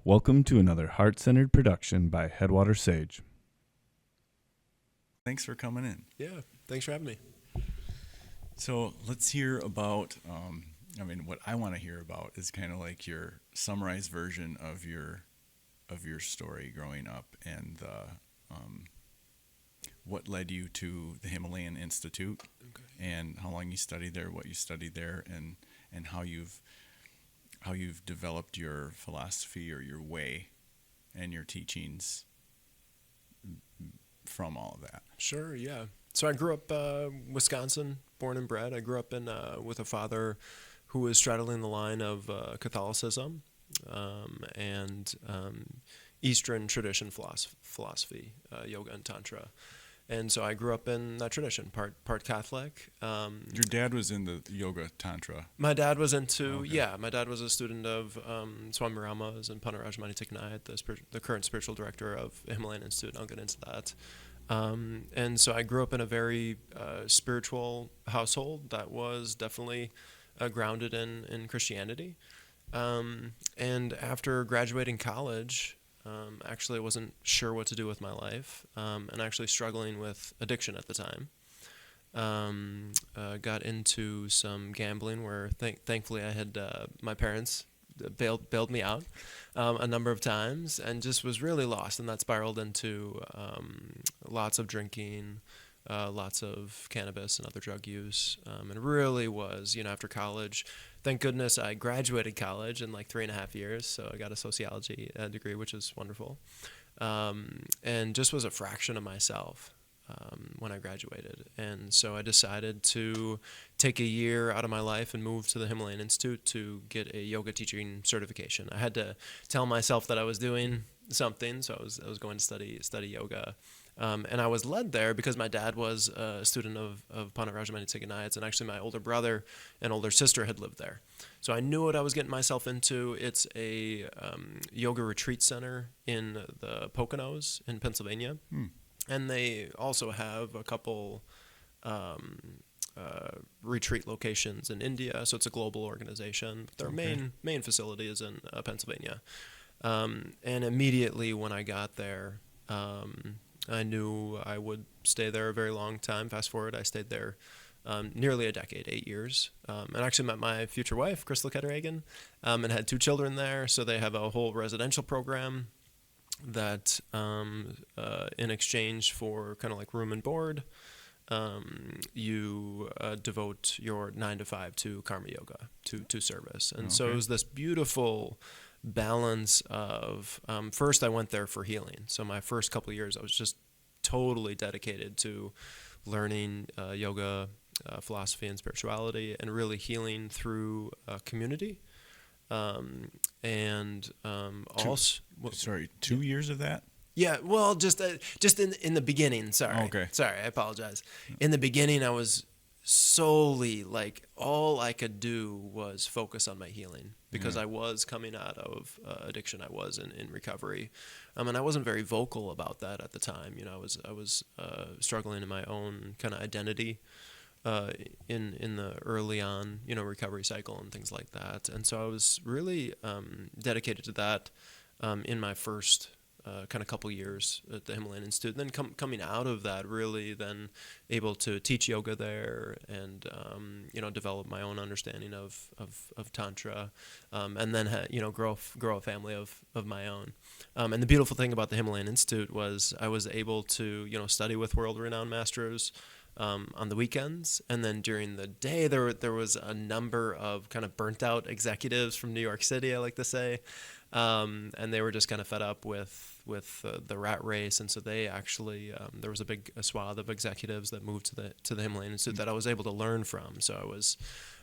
Welcome to another heart-centered production by Headwater Sage. Thanks for coming in. Yeah, thanks for having me. So let's hear about, what I want to hear about is kind of like your summarized version of your story growing up and what led you to the Himalayan Institute, and how long you studied there, what you studied there, and how you've developed your philosophy or your way and your teachings from all of that. Sure, yeah. So I grew up Wisconsin, born and bred. I grew up in with a father who was straddling the line of Catholicism and Eastern tradition philosophy, yoga and tantra. And so I grew up in that tradition, part Catholic. Your dad was in the yoga tantra. My dad was into, Okay. my dad was a student of Swami Rama's and Panarajamani Thich Nhat, the current spiritual director of Himalayan Institute, and I'll get into that. And so I grew up in a very spiritual household that was definitely grounded in Christianity. And after graduating college, actually I wasn't sure what to do with my life, and actually struggling with addiction at the time. Got into some gambling where thankfully I had my parents bailed me out a number of times, and just was really lost, and that spiraled into lots of drinking, lots of cannabis and other drug use, and really was, after college, thank goodness I graduated college in like 3.5 years, so I got a sociology degree, which is wonderful, and just was a fraction of myself when I graduated. And so I decided to take a year out of my life and move to the Himalayan Institute to get a yoga teaching certification. I had to tell myself that I was doing something, so I was going to study yoga. And I was led there because my dad was a student of Panarajamani Thich Nhat, and actually my older brother and older sister had lived there. So I knew what I was getting myself into. It's a yoga retreat center in the Poconos in Pennsylvania. And they also have a couple retreat locations in India, so it's a global organization. But their main facility is in Pennsylvania. And immediately when I got there, I knew I would stay there a very long time. Fast forward, I stayed there nearly a decade, 8 years. And actually met my future wife, Zach Ketterhagen, and had 2 children there. So they have a whole residential program that in exchange for kind of like room and board, you devote your 9 to 5 to karma yoga, to service. And so it was this beautiful balance of, first I went there for healing. So my first couple of years, I was just totally dedicated to learning yoga, philosophy and spirituality, and really healing through community. Also, 2 years of that? Yeah, well, just in the beginning. Sorry, I apologize. In the beginning, I was solely like all I could do was focus on my healing because I was coming out of addiction. I was in recovery, and I wasn't very vocal about that at the time. I was struggling in my own kind of identity. In the early on, recovery cycle and things like that. And so I was really dedicated to that in my first kind of couple years at the Himalayan Institute. And then coming out of that, really then able to teach yoga there and, develop my own understanding of Tantra, and then, grow a family of my own. And the beautiful thing about the Himalayan Institute was I was able to, study with world-renowned masters on the weekends, and then during the day there was a number of kind of burnt out executives from New York City, I like to say, and they were just kind of fed up with the rat race, and so they actually there was a swath of executives that moved to the Himalayan Institute that I was able to learn from. So I was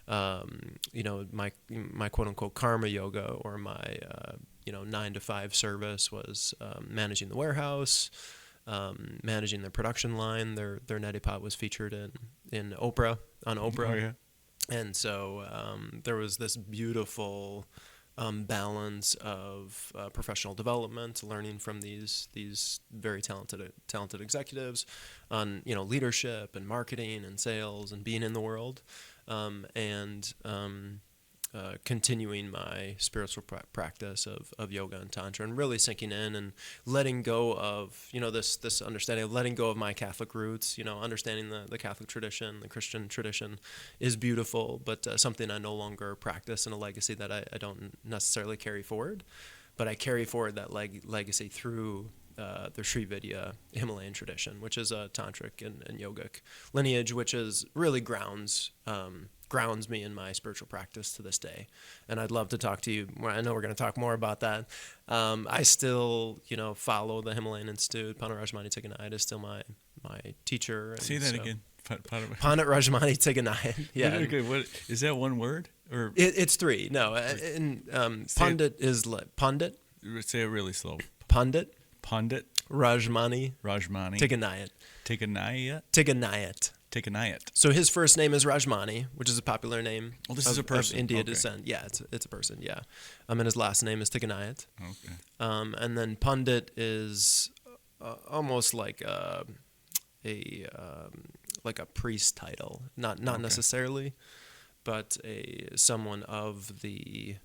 my quote unquote karma yoga, or my 9 to 5 service was managing the warehouse, managing their production line. Their neti pot was featured in Oprah, on Oprah. Oh, yeah. And so there was this beautiful balance of professional development, learning from these very talented executives on leadership and marketing and sales and being in the world, and continuing my spiritual practice of yoga and tantra, and really sinking in and letting go of, this understanding of letting go of my Catholic roots, understanding the Catholic tradition, the Christian tradition is beautiful, but something I no longer practice, and a legacy that I don't necessarily carry forward, but I carry forward that legacy through the Sri Vidya Himalayan tradition, which is a tantric and yogic lineage, which is really grounds me in my spiritual practice to this day. And I'd love to talk to you. I know we're going to talk more about that. I still, follow the Himalayan Institute. Pandit Rajmani Tighanayat is still my teacher. And say that again. Pandit Rajmani Tighanayat. Yeah. Okay. What is that? One word or it's three? No. And Pandit is Pandit. Say it really slow. Pandit Rajmani Tighanayat. So his first name is Rajmani, which is a popular name. Well, this is a person. Of India descent. Yeah, it's a person. Yeah, and his last name is Tighanayat. Okay. And then Pandit is almost like a priest title, not necessarily, but someone of the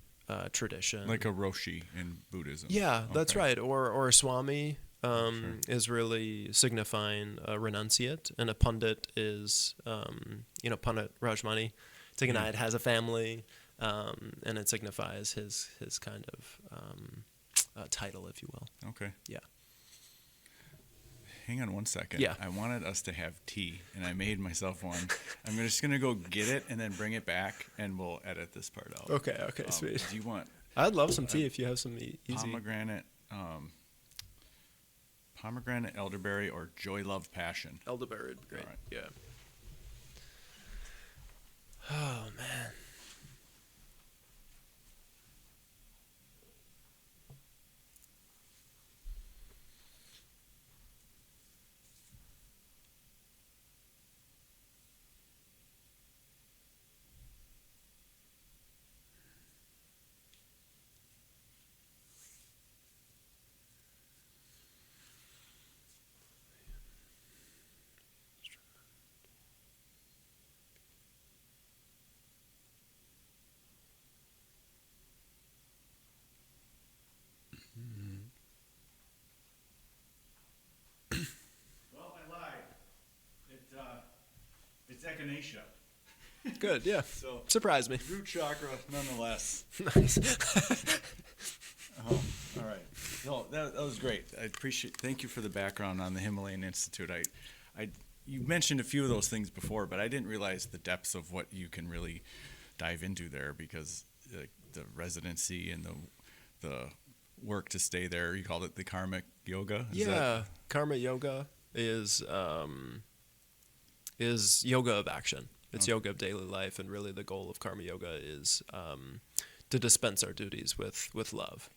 tradition, like a Roshi in Buddhism. Yeah, that's right. Or a Swami is really signifying a renunciate, and a Pandit is, Pandit Rajmani Tighanayat has a family, and it signifies his kind of title, if you will. Okay. Yeah. Hang on one second. Yeah. I wanted us to have tea, and I made myself one. I'm just going to go get it and then bring it back, and we'll edit this part out. Okay, sweet. Do you want... I'd love some tea if you have some easy. Pomegranate, elderberry, or joy, love, passion? Elderberry would be great. All right. Yeah. Oh, man. Well, I lied. It's echinacea. Good, yeah. So surprised me. Root chakra, nonetheless. Nice. All right. No, that was great. Thank you for the background on the Himalayan Institute. You mentioned a few of those things before, but I didn't realize the depths of what you can really dive into there, because the residency and the work to stay there. You called it the karmic yoga. Karma yoga is yoga of action. It's yoga of daily life, and really the goal of karma yoga is to dispense our duties with love.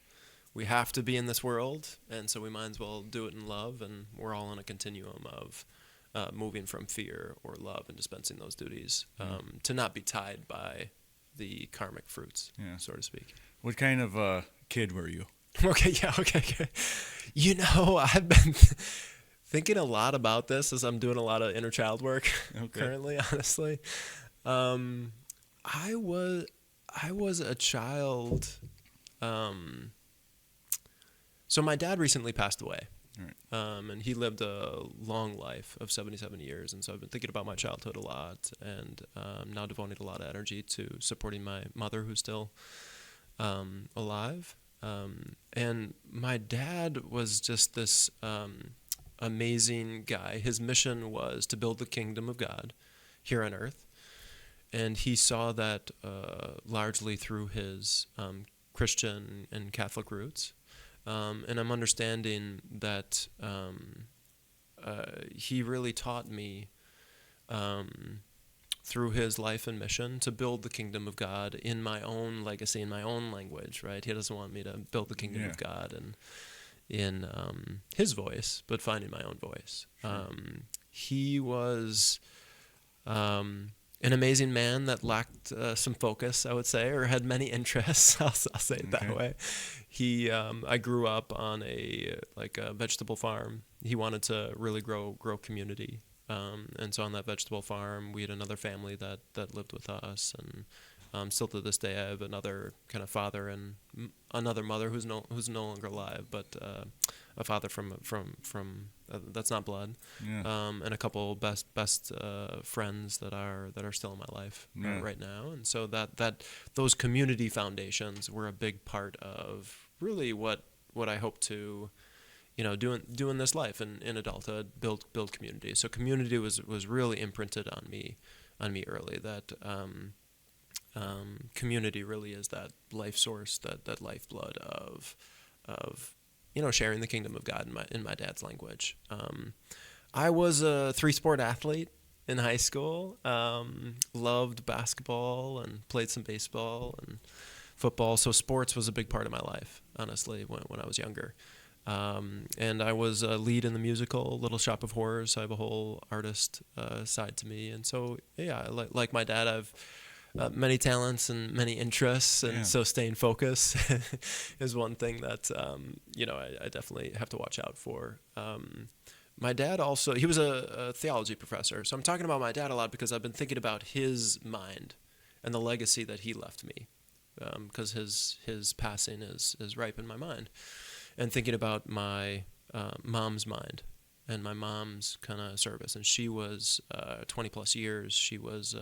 We have to be in this world, and so we might as well do it in love, and we're all on a continuum of moving from fear or love and dispensing those duties, to not be tied by the karmic fruits, so to speak. What kind of kid were you? Okay. I've been thinking a lot about this as I'm doing a lot of inner child work currently, honestly. I was a child. So my dad recently passed away. Right. And he lived a long life of 77 years. And so I've been thinking about my childhood a lot, and now devoting a lot of energy to supporting my mother, who's still alive. And my dad was just this amazing guy. His mission was to build the kingdom of God here on earth. And he saw that largely through his Christian and Catholic roots. And I'm understanding that he really taught me through his life and mission to build the kingdom of God in my own legacy, in my own language, right? He doesn't want me to build the kingdom of God in his voice, but finding my own voice. Sure. He was an amazing man that lacked some focus, I would say, or had many interests. I'll say it that way. I grew up on a vegetable farm. He wanted to really grow community. And so on that vegetable farm, we had another family that lived with us, and Still to this day, I have another kind of father and another mother who's no longer alive, but a father from that's not blood, and a couple best friends that are still in my life right now. And so that those community foundations were a big part of really what I hope to, doing this life in adulthood, build community. So community was really imprinted on me early. That community really is that life source, that lifeblood of sharing the kingdom of God in my dad's language. I was a 3-sport athlete in high school. Loved basketball and played some baseball and football. So sports was a big part of my life, honestly, when I was younger. And I was a lead in the musical Little Shop of Horrors. I have a whole artist side to me. And so, yeah, like my dad, I've many talents and many interests. And so staying focused is one thing that, I definitely have to watch out for. My dad also, he was a theology professor. So I'm talking about my dad a lot because I've been thinking about his mind and the legacy that he left me. Because his passing is ripe in my mind. And thinking about my mom's mind and my mom's kind of service. And she was 20 plus years. She was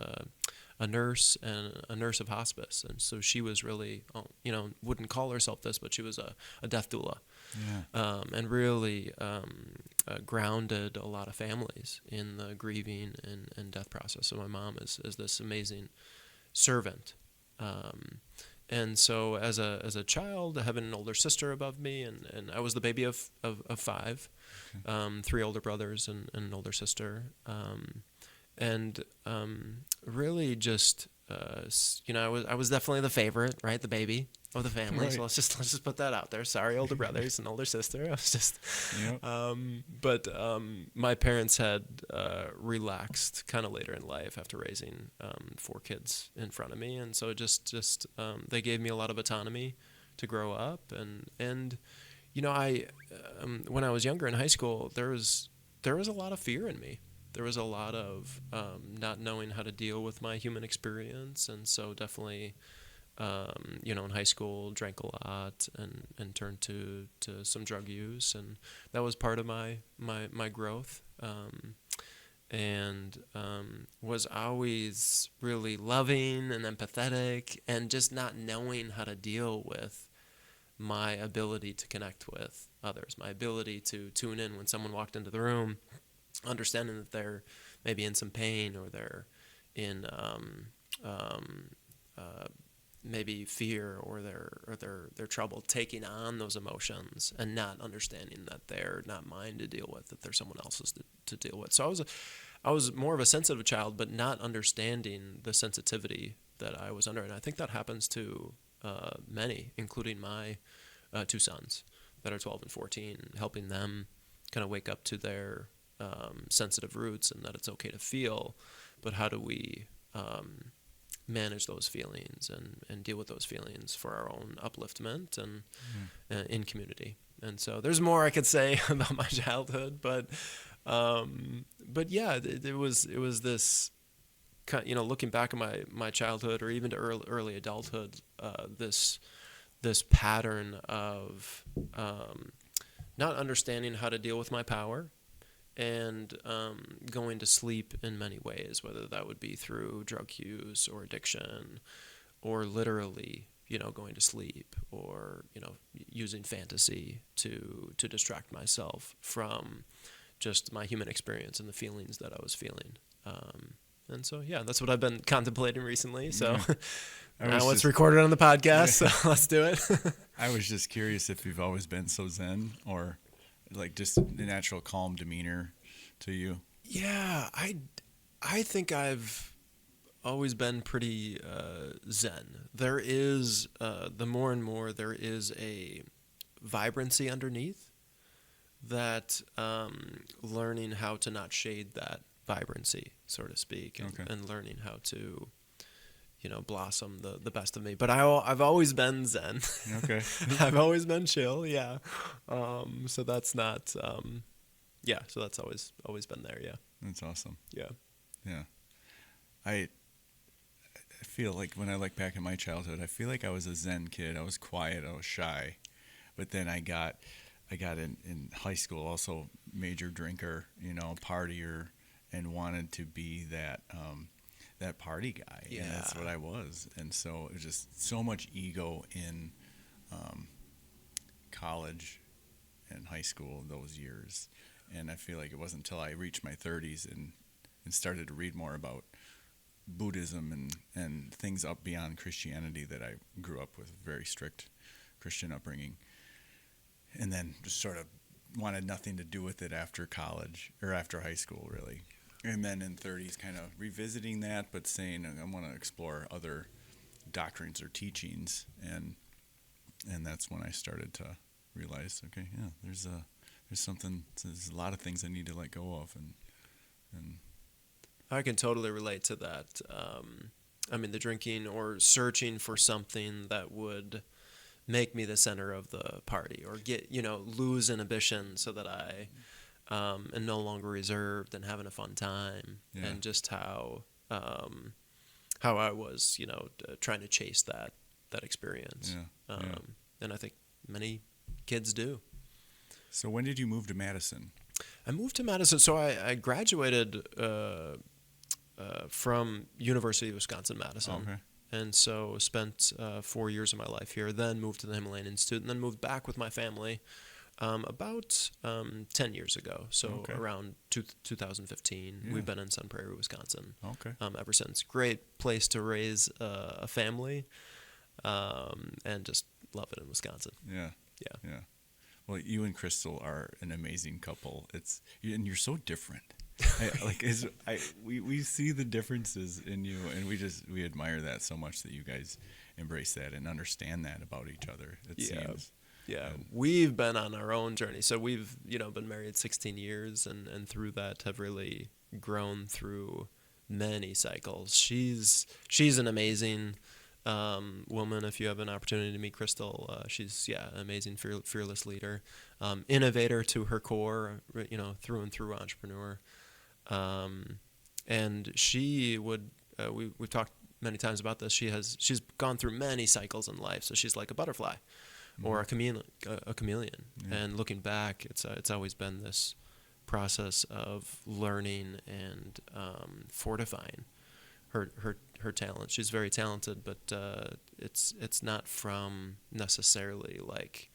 a nurse and a nurse of hospice. And so she was really, wouldn't call herself this, but she was a death doula. Yeah. And really grounded a lot of families in the grieving and death process. So my mom is this amazing servant. And so as a child, having an older sister above me, and I was the baby of 5, 3 older brothers and an older sister, and really just I was definitely the favorite, right, the baby of the family. Right. So let's just put that out there. Sorry, older brothers and older sister. I was just, but my parents had relaxed kind of later in life after raising 4 kids in front of me, and so just they gave me a lot of autonomy to grow up, and I when I was younger in high school, there was a lot of fear in me. There was a lot of not knowing how to deal with my human experience, and so definitely. In high school, drank a lot and turned to some drug use, and that was part of my growth. And was always really loving and empathetic, and just not knowing how to deal with my ability to connect with others, my ability to tune in when someone walked into the room, understanding that they're maybe in some pain or they're in maybe fear or they're trouble taking on those emotions and not understanding that they're not mine to deal with, that they're someone else's to deal with. So I was more of a sensitive child, but not understanding the sensitivity that I was under. And I think that happens to many, including my 2 sons that are 12 and 14, helping them kind of wake up to their sensitive roots and that it's okay to feel, but how do we manage those feelings and deal with those feelings for our own upliftment and in community. And so there's more I could say about my childhood, but yeah, it was this kind, looking back at my childhood or even to early adulthood, this pattern of not understanding how to deal with my power. And going to sleep in many ways, whether that would be through drug use or addiction, or literally, going to sleep, or using fantasy to distract myself from just my human experience and the feelings that I was feeling. And so, yeah, that's what I've been contemplating recently. So now it's recorded on the podcast, so let's do it. I was just curious if you've always been so zen, or like just the natural calm demeanor to you. Yeah, I think I've always been pretty zen. There is the more and more there is a vibrancy underneath that, learning how to not shade that vibrancy, so to speak, and learning how to blossom the best of me. But I've always been zen. Okay. I've always been chill. Yeah. So that's not. So that's always been there. Yeah. That's awesome. Yeah. Yeah. I feel like when I look back at my childhood, I feel like I was a Zen kid. I was quiet, I was shy, but then I got in high school also major drinker, partier, and wanted to be that party guy. Yeah. And that's what I was. And so it was just so much ego in college and high school those years. And I feel like it wasn't until I reached my 30s and started to read more about Buddhism and things up beyond Christianity that I grew up with a very strict Christian upbringing. And then just sort of wanted nothing to do with it after college or after high school, really. And then in 30s, kind of revisiting that, but saying I want to explore other doctrines or teachings, and that's when I started to realize, okay, yeah, there's a lot of things I need to let go of, and I can totally relate to that. The drinking or searching for something that would make me the center of the party, or lose inhibition so that I am no longer reserved and having a fun time, and just how I was, trying to chase that experience. And I think many kids do. So when did you move to Madison? I moved to Madison. So I graduated from University of Wisconsin-Madison. Okay. And so spent 4 years of my life here, then moved to the Himalayan Institute, and then moved back with my family about 10 years ago. So around 2015, we've been in Sun Prairie, Wisconsin ever since. Great place to raise a family, and just love it in Wisconsin. Yeah. Well, you and Crystal are an amazing couple. And you're so different. We see the differences in you, and we admire that so much, that you guys embrace that and understand that about each other. It seems. Yeah, we've been on our own journey. So we've been married 16 years, and through that have really grown through many cycles. She's an amazing woman. If you have an opportunity to meet Crystal, she's an amazing, fearless leader, innovator to her core, through and through entrepreneur. And she would, we've talked many times about this. She's gone through many cycles in life. So she's like a butterfly, or a chameleon. And looking back, it's always been this process of learning and fortifying her talent. She's very talented, but it's not from necessarily like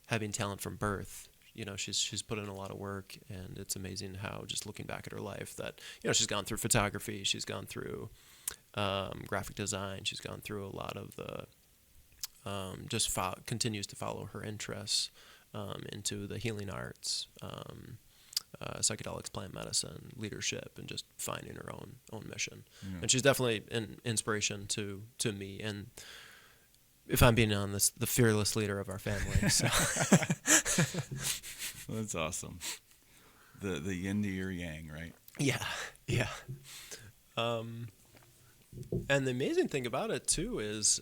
having talent from birth. She's put in a lot of work, and it's amazing how, just looking back at her life, that she's gone through photography, she's gone through graphic design, she's gone through a lot of the continues to follow her interests into the healing arts, psychedelics, plant medicine, leadership, and just finding her own mission. And she's definitely an inspiration to me, and if I'm being honest, the fearless leader of our family. So. Well, that's awesome. The yin to your yang, right? Yeah. And the amazing thing about it too is,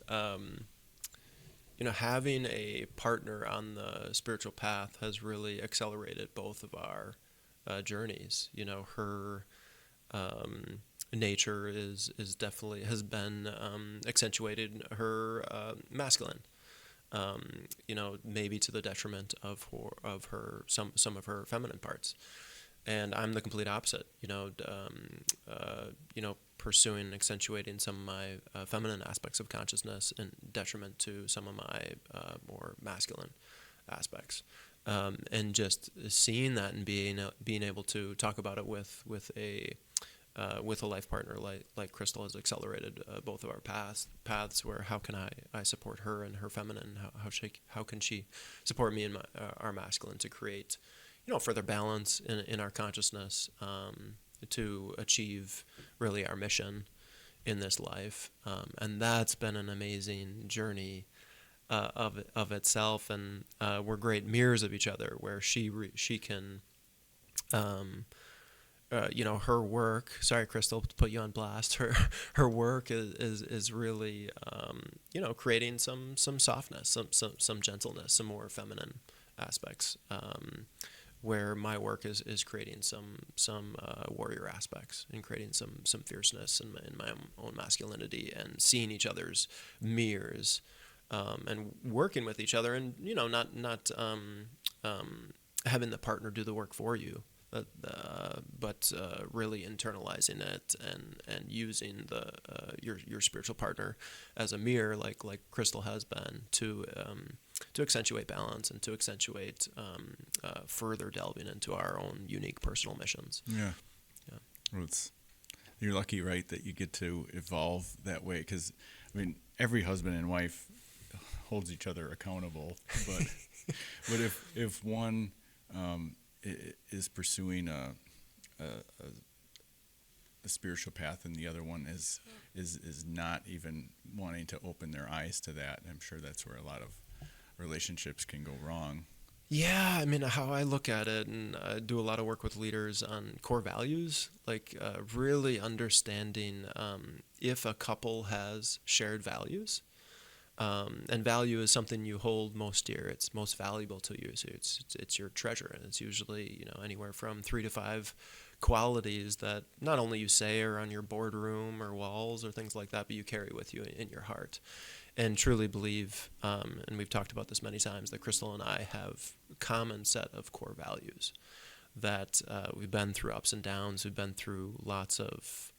having a partner on the spiritual path has really accelerated both of our journeys. Her nature is definitely has been accentuated, her masculine, maybe to the detriment of her some of her feminine parts. And I'm the complete opposite, pursuing and accentuating some of my feminine aspects of consciousness in detriment to some of my more masculine aspects. And just seeing that and being able to talk about it with a life partner like Crystal has accelerated both of our paths. Where how can I support her and her feminine? How can she support me and our masculine to create further balance in our consciousness, to achieve really our mission in this life. And that's been an amazing journey of itself, and we're great mirrors of each other, where she can her work, sorry Crystal to put you on blast, her work is really creating some softness, some gentleness, some more feminine aspects where my work is creating some warrior aspects and creating some fierceness in my own masculinity, and seeing each other's mirrors, and working with each other, and not having the partner do the work for you, but really internalizing it and using your spiritual partner as a mirror, like Crystal has been, to accentuate balance and to accentuate further delving into our own unique personal missions. Yeah. Well, you're lucky, right, that you get to evolve that way, because I mean, every husband and wife holds each other accountable, but if one is pursuing a spiritual path and the other one is not even wanting to open their eyes to that, I'm sure that's where a lot of relationships can go wrong. Yeah, I mean, how I look at it, and I do a lot of work with leaders on core values, like really understanding if a couple has shared values. And value is something you hold most dear. It's most valuable to you. So it's your treasure, and it's usually anywhere from 3 to 5 qualities that not only you say are on your boardroom or walls or things like that, but you carry with you in your heart. And truly believe, and we've talked about this many times, that Crystal and I have a common set of core values. That we've been through ups and downs. We've been through lots of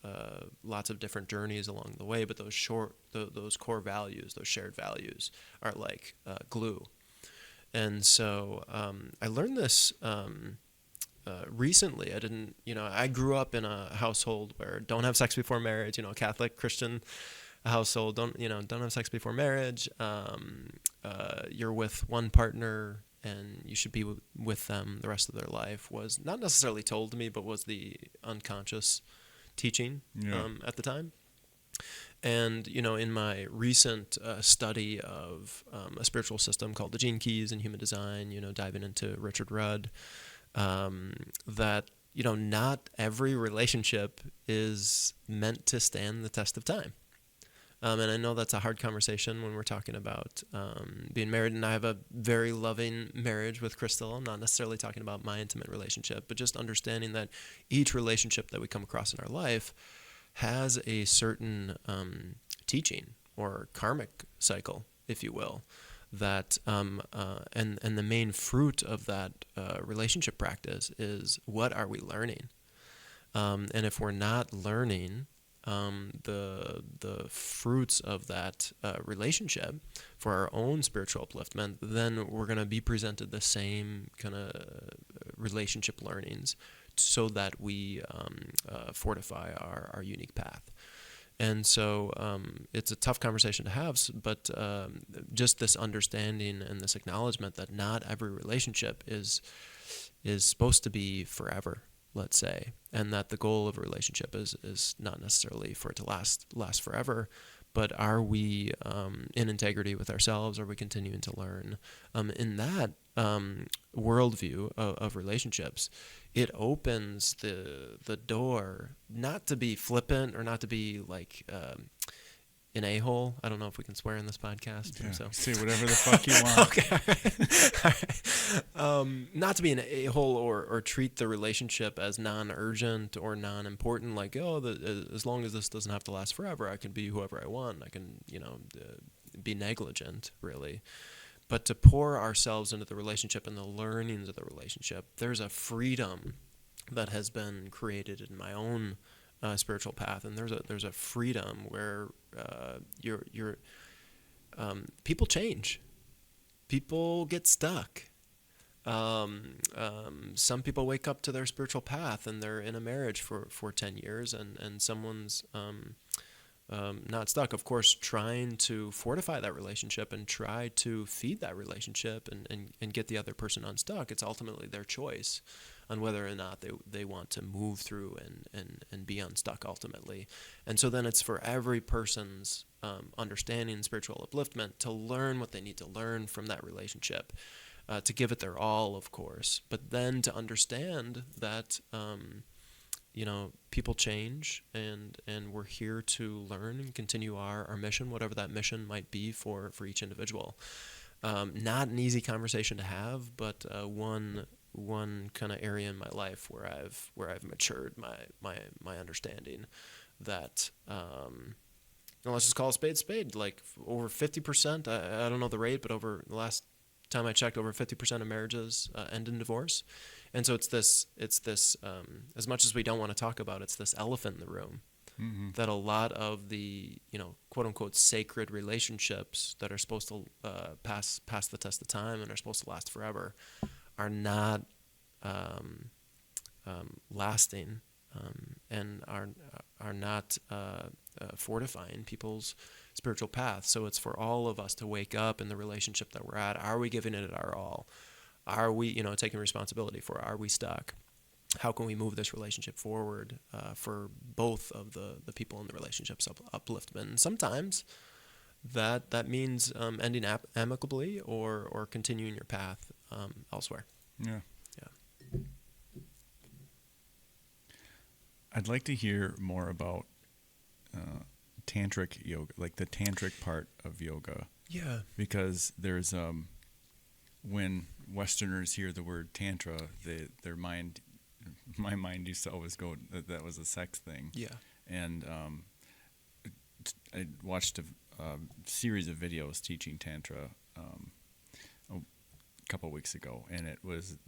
different journeys along the way. But those core values, those shared values, are like glue. And so I learned this recently. I grew up in a household where don't have sex before marriage. Catholic Christian household. Don't have sex before marriage. You're with one partner, and you should be with them the rest of their life, was not necessarily told to me, but was the unconscious teaching at the time. And, in my recent study of a spiritual system called the Gene Keys in Human Design, diving into Richard Rudd, that, not every relationship is meant to stand the test of time. And I know that's a hard conversation when we're talking about being married, and I have a very loving marriage with Crystal. I'm not necessarily talking about my intimate relationship, but just understanding that each relationship that we come across in our life has a certain teaching or karmic cycle, if you will, that and the main fruit of that relationship practice is, what are we learning? And if we're not learning the fruits of that relationship for our own spiritual upliftment, then we're going to be presented the same kind of relationship learnings so that we fortify our unique path. And so it's a tough conversation to have, but just this understanding and this acknowledgement that not every relationship is supposed to be forever, let's say, and that the goal of a relationship is not necessarily for it to last forever, but are we in integrity with ourselves? Are we continuing to learn? In that worldview of relationships, it opens the door not to be flippant or not to be like an a-hole. I don't know if we can swear in this podcast. Yeah, so. say whatever the fuck you want. Okay. All right. Not to be an a-hole or treat the relationship as non-urgent or non-important. Like, as long as this doesn't have to last forever, I can be whoever I want. I can, be negligent, really. But to pour ourselves into the relationship and the learnings of the relationship, there's a freedom that has been created in my own spiritual path, and there's a freedom where people change, people get stuck. Some people wake up to their spiritual path and they're in a marriage for 10 years, and someone's not stuck. Of course, trying to fortify that relationship and try to feed that relationship and get the other person unstuck. It's ultimately their choice on whether or not they want to move through and be unstuck ultimately. And so then it's for every person's understanding spiritual upliftment to learn what they need to learn from that relationship, to give it their all, of course, but then to understand that people change, and we're here to learn and continue our mission, whatever that mission might be for each individual. Not an easy conversation to have, but one one kind of area in my life where I've matured my understanding that let's just call a spade. Like over 50%, I don't know the rate, but over the last time I checked, over 50% of marriages end in divorce. And so it's this as much as we don't want to talk about, it's this elephant in the room. Mm-hmm. That a lot of the, quote unquote sacred relationships that are supposed to pass the test of time and are supposed to last forever are not lasting and are not fortifying people's spiritual path. So it's for all of us to wake up in the relationship that we're at. Are we giving it our all? Are we, taking responsibility for it? Are we stuck? How can we move this relationship forward for both of the people in the relationship's upliftment? And sometimes that means ending amicably or continuing your path elsewhere. Yeah. I'd like to hear more about tantric yoga, like the tantric part of yoga. Yeah. Because there's when Westerners hear the word tantra, my mind used to always go that was a sex thing. Yeah. And I watched a series of videos teaching tantra a couple of weeks ago, and it was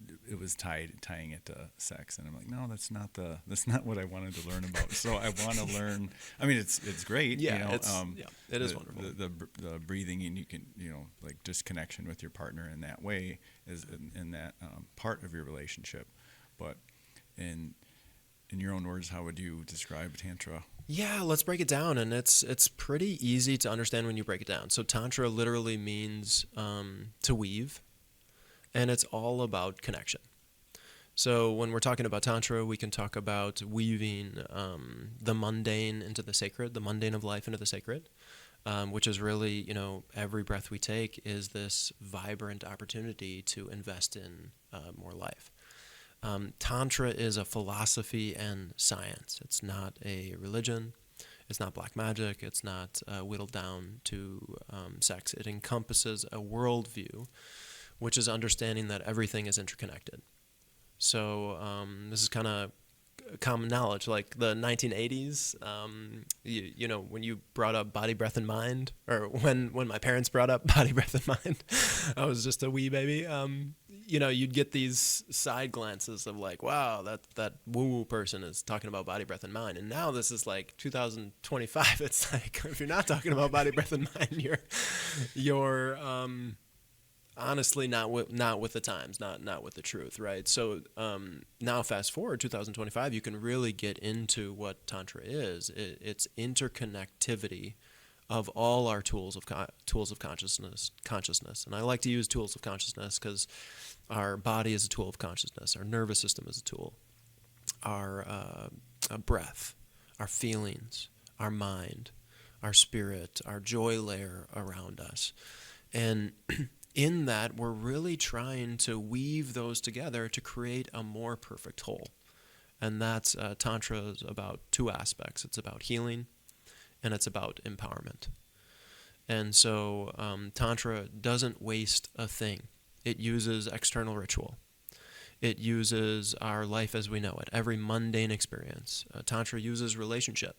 tying it to sex, and I'm like, no, that's not what I wanted to learn about. So I want to learn. I mean, it's great. Yeah, it is wonderful. The breathing, and you can like just connection with your partner in that way is in that part of your relationship, but in your own words, how would you describe tantra? Yeah, let's break it down, and it's pretty easy to understand when you break it down. So tantra literally means to weave, and it's all about connection. So when we're talking about tantra, we can talk about weaving the mundane into the sacred, the mundane of life into the sacred, which is really, every breath we take is this vibrant opportunity to invest in more life. Tantra is a philosophy and science. It's not a religion. It's not black magic. It's not whittled down to sex. It encompasses a worldview, which is understanding that everything is interconnected. So this is kind of common knowledge, like the 1980s, when you brought up body, breath, and mind, or when my parents brought up body, breath, and mind, I was just a wee baby, you'd get these side glances of like, wow, that woo-woo person is talking about body, breath, and mind. And now this is like 2025. It's like, if you're not talking about body, breath, and mind, you're honestly not with the times, not with the truth, right? So now fast forward 2025, you can really get into what Tantra is. It's interconnectivity of all our tools of consciousness. And I like to use tools of consciousness because our body is a tool of consciousness. Our nervous system is a tool. Our breath, our feelings, our mind, our spirit, our joy layer around us. And in that, we're really trying to weave those together to create a more perfect whole. And that's Tantra is about two aspects. It's about healing, and it's about empowerment. And so Tantra doesn't waste a thing. It uses external ritual. It uses our life as we know it, every mundane experience. Tantra uses relationship.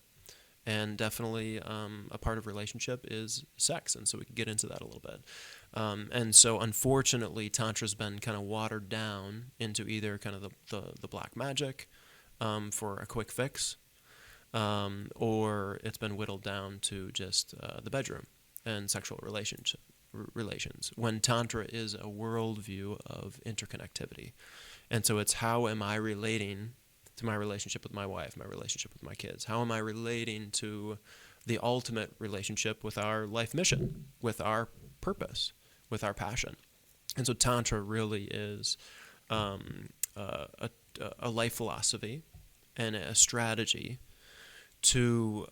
And definitely a part of relationship is sex, and so we can get into that a little bit. And so unfortunately, Tantra's been kind of watered down into either kind of the black magic for a quick fix, or it's been whittled down to just the bedroom and sexual relations, when Tantra is a worldview of interconnectivity. And so it's how am I relating to my relationship with my wife, my relationship with my kids? How am I relating to the ultimate relationship with our life mission, with our purpose, with our passion? And so Tantra really is a life philosophy and a strategy to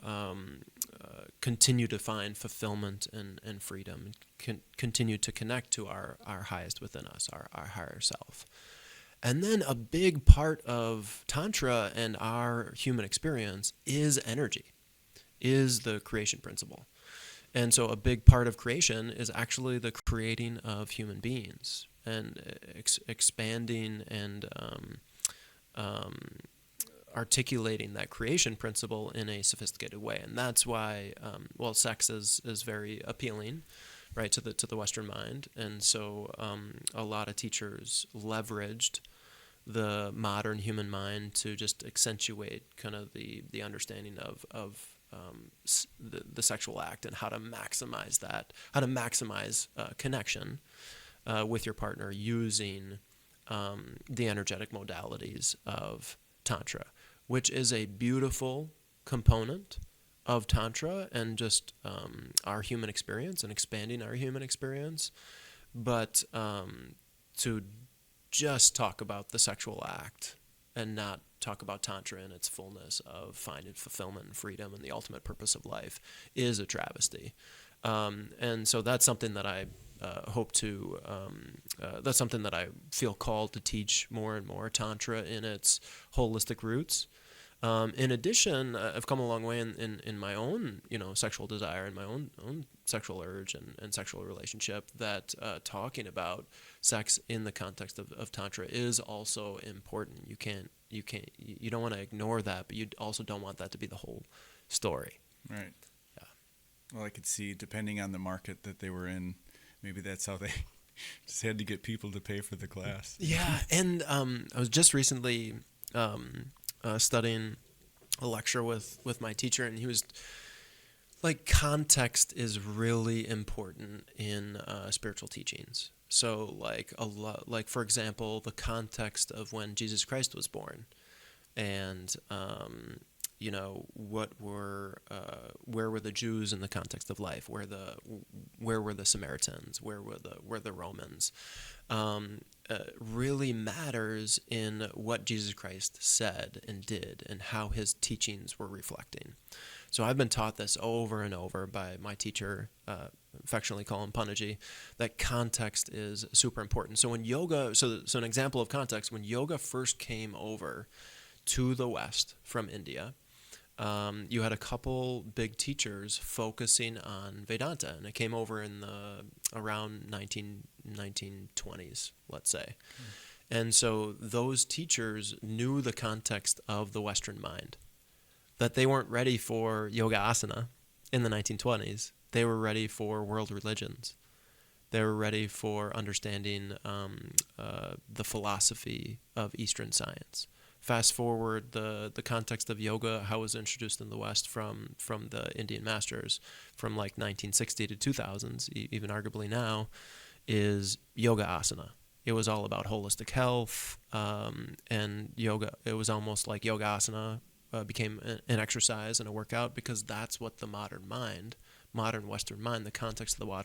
continue to find fulfillment and freedom, and continue to connect to our highest within us, our higher self. And then a big part of Tantra and our human experience is energy, is the creation principle. And so a big part of creation is actually the creating of human beings. expanding and articulating that creation principle in a sophisticated way. And that's why, sex is very appealing, right, to the Western mind. And so a lot of teachers leveraged the modern human mind to just accentuate kind of the understanding of the sexual act and how to maximize that, how to maximize connection with your partner using the energetic modalities of Tantra, which is a beautiful component of Tantra and just our human experience and expanding our human experience. But to just talk about the sexual act and not talk about Tantra in its fullness of finding fulfillment and freedom and the ultimate purpose of life is a travesty. And so that's something that I hope to, that's something that I feel called to teach more and more, Tantra in its holistic roots. In addition, I've come a long way in my own, sexual desire and my own sexual urge and sexual relationship, that talking about sex in the context of Tantra is also important. You don't want to ignore that, but you also don't want that to be the whole story. Right. Yeah. Well, I could see, depending on the market that they were in, maybe that's how they just had to get people to pay for the class. Yeah, and I was just recently studying a lecture with my teacher, and he was like, context is really important in spiritual teachings. So like for example, the context of when Jesus Christ was born, and where were the Jews in the context of life? Where were the Samaritans? Where were the Romans? Really matters in what Jesus Christ said and did and how his teachings were reflecting. So I've been taught this over and over by my teacher, affectionately call him Panaji, that context is super important. So when yoga, so an example of context, when yoga first came over to the West from India, you had a couple big teachers focusing on Vedanta, and it came over in around 1920s, let's say. And so those teachers knew the context of the Western mind, that they weren't ready for yoga asana in the 1920s. They were ready for world religions. They were ready for understanding the philosophy of Eastern science. Fast forward the context of yoga, how it was introduced in the West from the Indian masters from like 1960 to 2000s, even arguably now, is yoga asana. It was all about holistic health, and yoga. It was almost like yoga asana became an exercise and a workout, because that's what the modern Western mind, the context of the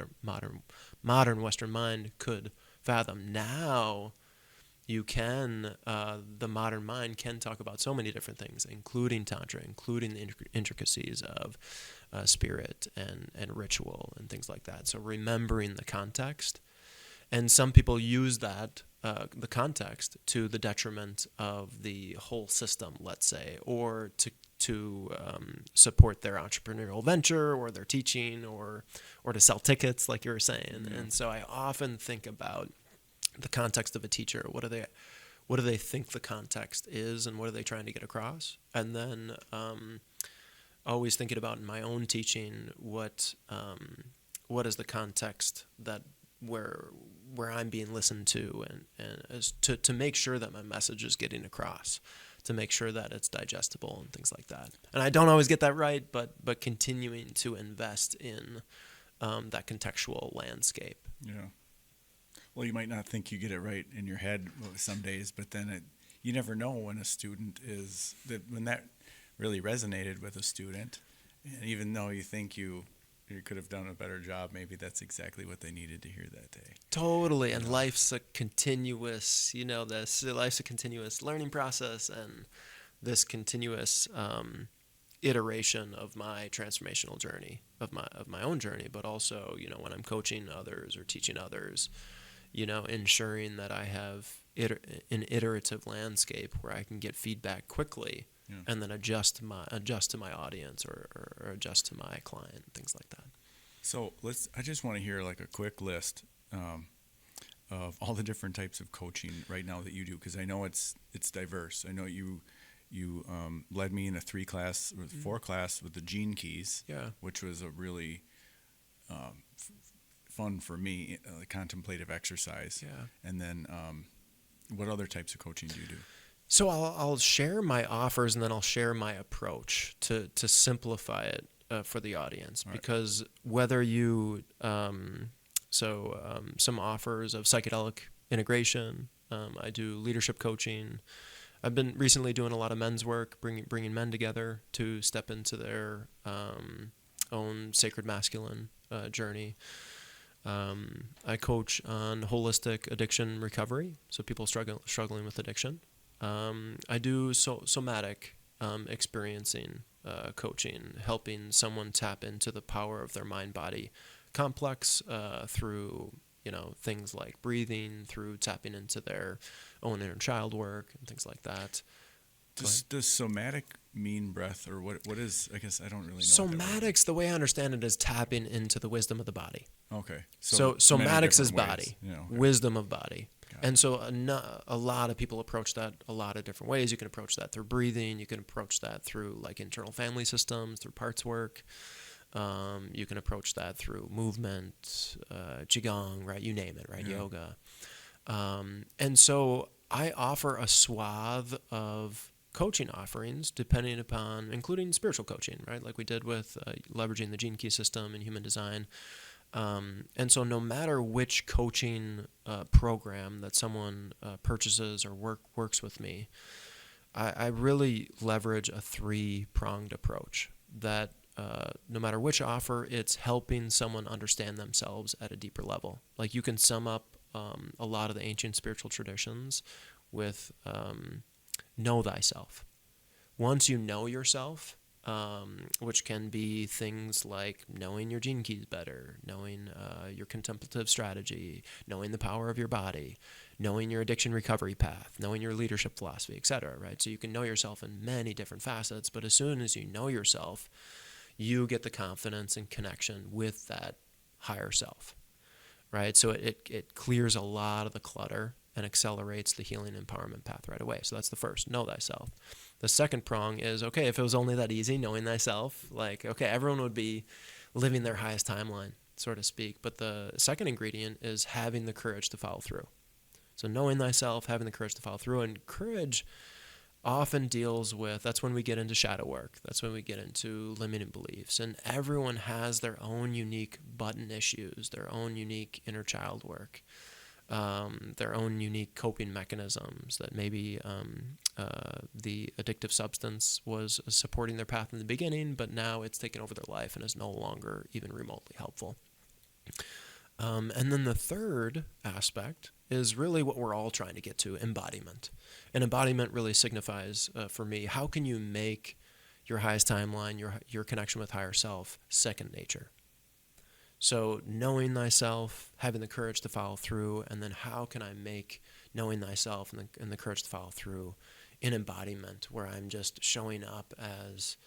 modern Western mind could fathom. Now, the modern mind can talk about so many different things, including Tantra, including the intricacies of spirit and ritual and things like that. So remembering the context. And some people use that, the context, to the detriment of the whole system, let's say, or to support their entrepreneurial venture or their teaching, or to sell tickets, like you were saying. Mm-hmm. And so I often think about the context of a teacher. What do they think the context is, and what are they trying to get across? And then always thinking about in my own teaching, what is the context that where I'm being listened to, and as to make sure that my message is getting across, to make sure that it's digestible and things like that. And I don't always get that right, but continuing to invest in that contextual landscape. Yeah. Well, you might not think you get it right in your head some days, but then you never know when a student when that really resonated with a student, and even though you think you could have done a better job, maybe that's exactly what they needed to hear that day. Totally, and life's a continuous, life's a continuous learning process, and this continuous iteration of my transformational journey, of my own journey, but also, when I'm coaching others or teaching others, ensuring that I have an iterative landscape where I can get feedback quickly, and then adjust to my audience or adjust to my client, things like that. So I just want to hear like a quick list of all the different types of coaching right now that you do? Because I know it's diverse. I know you led me in a 4 class with the gene keys, which was a really fun for me, contemplative exercise. Yeah. And then what other types of coaching do you do? So I'll share my offers, and then I'll share my approach to simplify it for the audience. Right. Because whether you some offers of psychedelic integration, I do leadership coaching. I've been recently doing a lot of men's work, bringing men together to step into their own sacred masculine journey. I coach on holistic addiction recovery, so people struggling with addiction. I do somatic experiencing coaching, helping someone tap into the power of their mind-body complex through things like breathing, through tapping into their own inner child work and things like that. Does somatic mean breath, or what is? I guess I don't really know. Somatics, the way I understand it, is tapping into the wisdom of the body. Okay. So somatics is body, wisdom of body. And so a lot of people approach that a lot of different ways. You can approach that through breathing. You can approach that through like internal family systems, through parts work. You can approach that through movement, qigong, right? You name it, right? Yeah. Yoga. And so I offer a swath of coaching offerings depending upon, including spiritual coaching, right? Like we did with leveraging the gene key system and human design. And so no matter which coaching program that someone purchases or works with me, I really leverage a 3-pronged approach that no matter which offer, it's helping someone understand themselves at a deeper level. Like you can sum up a lot of the ancient spiritual traditions with know thyself. Once you know yourself, which can be things like knowing your gene keys better, knowing your contemplative strategy, knowing the power of your body, knowing your addiction recovery path, knowing your leadership philosophy, etc. Right? So you can know yourself in many different facets, but as soon as you know yourself, you get the confidence and connection with that higher self. Right? So it clears a lot of the clutter and accelerates the healing empowerment path right away. So that's the first, know thyself. The second prong is, okay, if it was only that easy, knowing thyself, like, okay, everyone would be living their highest timeline, so to speak. But the second ingredient is having the courage to follow through. So knowing thyself, having the courage to follow through, and courage often deals with, that's when we get into shadow work. That's when we get into limiting beliefs. And everyone has their own unique button issues, their own unique inner child work. Their own unique coping mechanisms that maybe the addictive substance was supporting their path in the beginning, but now it's taken over their life and is no longer even remotely helpful. And then the third aspect is really what we're all trying to get to, embodiment. And embodiment really signifies, for me, how can you make your highest timeline, your connection with higher self, second nature? So knowing thyself, having the courage to follow through, and then how can I make knowing thyself and the courage to follow through in embodiment, where I'm just showing up as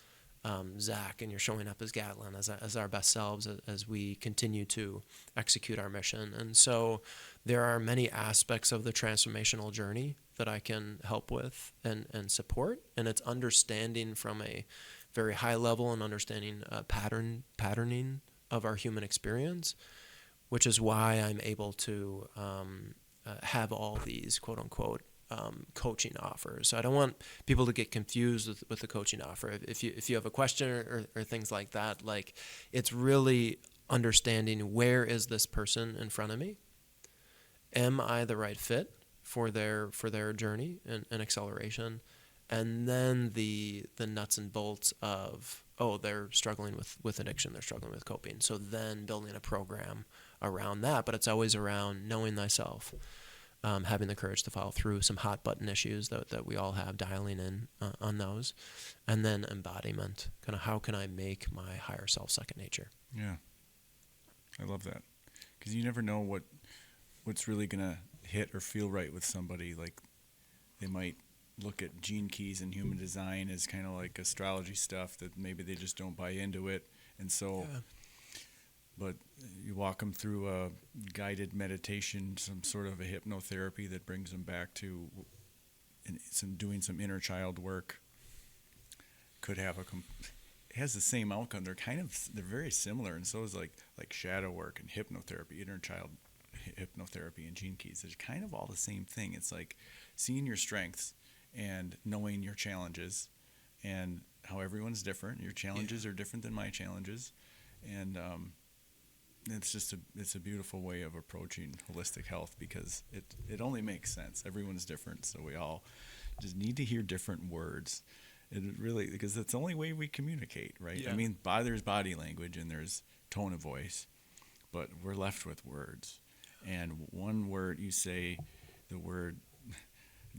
Zach, and you're showing up as Gatlin, as our best selves, as we continue to execute our mission. And so there are many aspects of the transformational journey that I can help with and support, and it's understanding from a very high level and understanding patterning of our human experience, which is why I'm able to have all these quote unquote coaching offers. So I don't want people to get confused with the coaching offer. If you have a question or things like that, like it's really understanding, where is this person in front of me? Am I the right fit for their journey and acceleration? And then the nuts and bolts of, they're struggling with addiction, they're struggling with coping. So then building a program around that, but it's always around knowing thyself, having the courage to follow through, some hot button issues that we all have, dialing in on those, and then embodiment, kind of how can I make my higher self second nature? Yeah, I love that, because you never know what's really gonna hit or feel right with somebody. Like they might look at gene keys and human design as kind of like astrology stuff that maybe they just don't buy into it. And so but you walk them through a guided meditation, some sort of a hypnotherapy that brings them back to doing some inner child work. Could have it has the same outcome. They're very similar, and so is like shadow work and hypnotherapy, inner child hypnotherapy and gene keys. It's kind of all the same thing. It's like seeing your strengths and knowing your challenges and how everyone's different. Your challenges are different than my challenges, and it's a beautiful way of approaching holistic health, because it only makes sense. Everyone's different, so we all just need to hear different words. It really, because that's the only way we communicate, right? Yeah. I mean, there's body language and there's tone of voice, but we're left with words. And one word, you say the word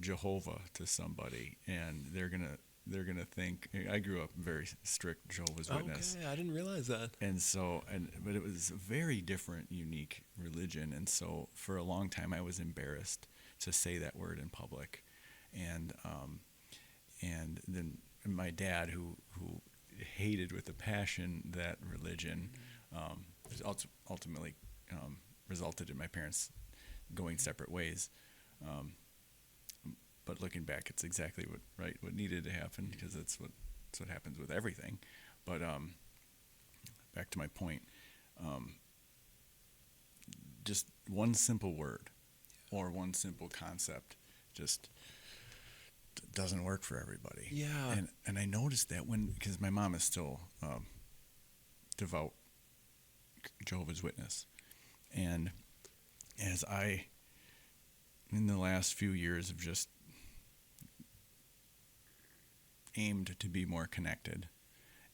Jehovah to somebody, and they're gonna think. I grew up very strict Jehovah's Witness. Okay, I didn't realize that. And so, but it was a very different, unique religion, and so for a long time I was embarrassed to say that word in public, and then my dad, who hated with a passion that religion, ultimately resulted in my parents going separate ways. But looking back, it's exactly what needed to happen, because that's what happens with everything. But back to my point, just one simple word or one simple concept just doesn't work for everybody. Yeah. And I noticed that because my mom is still devout Jehovah's Witness, and as I, in the last few years, have just aimed to be more connected,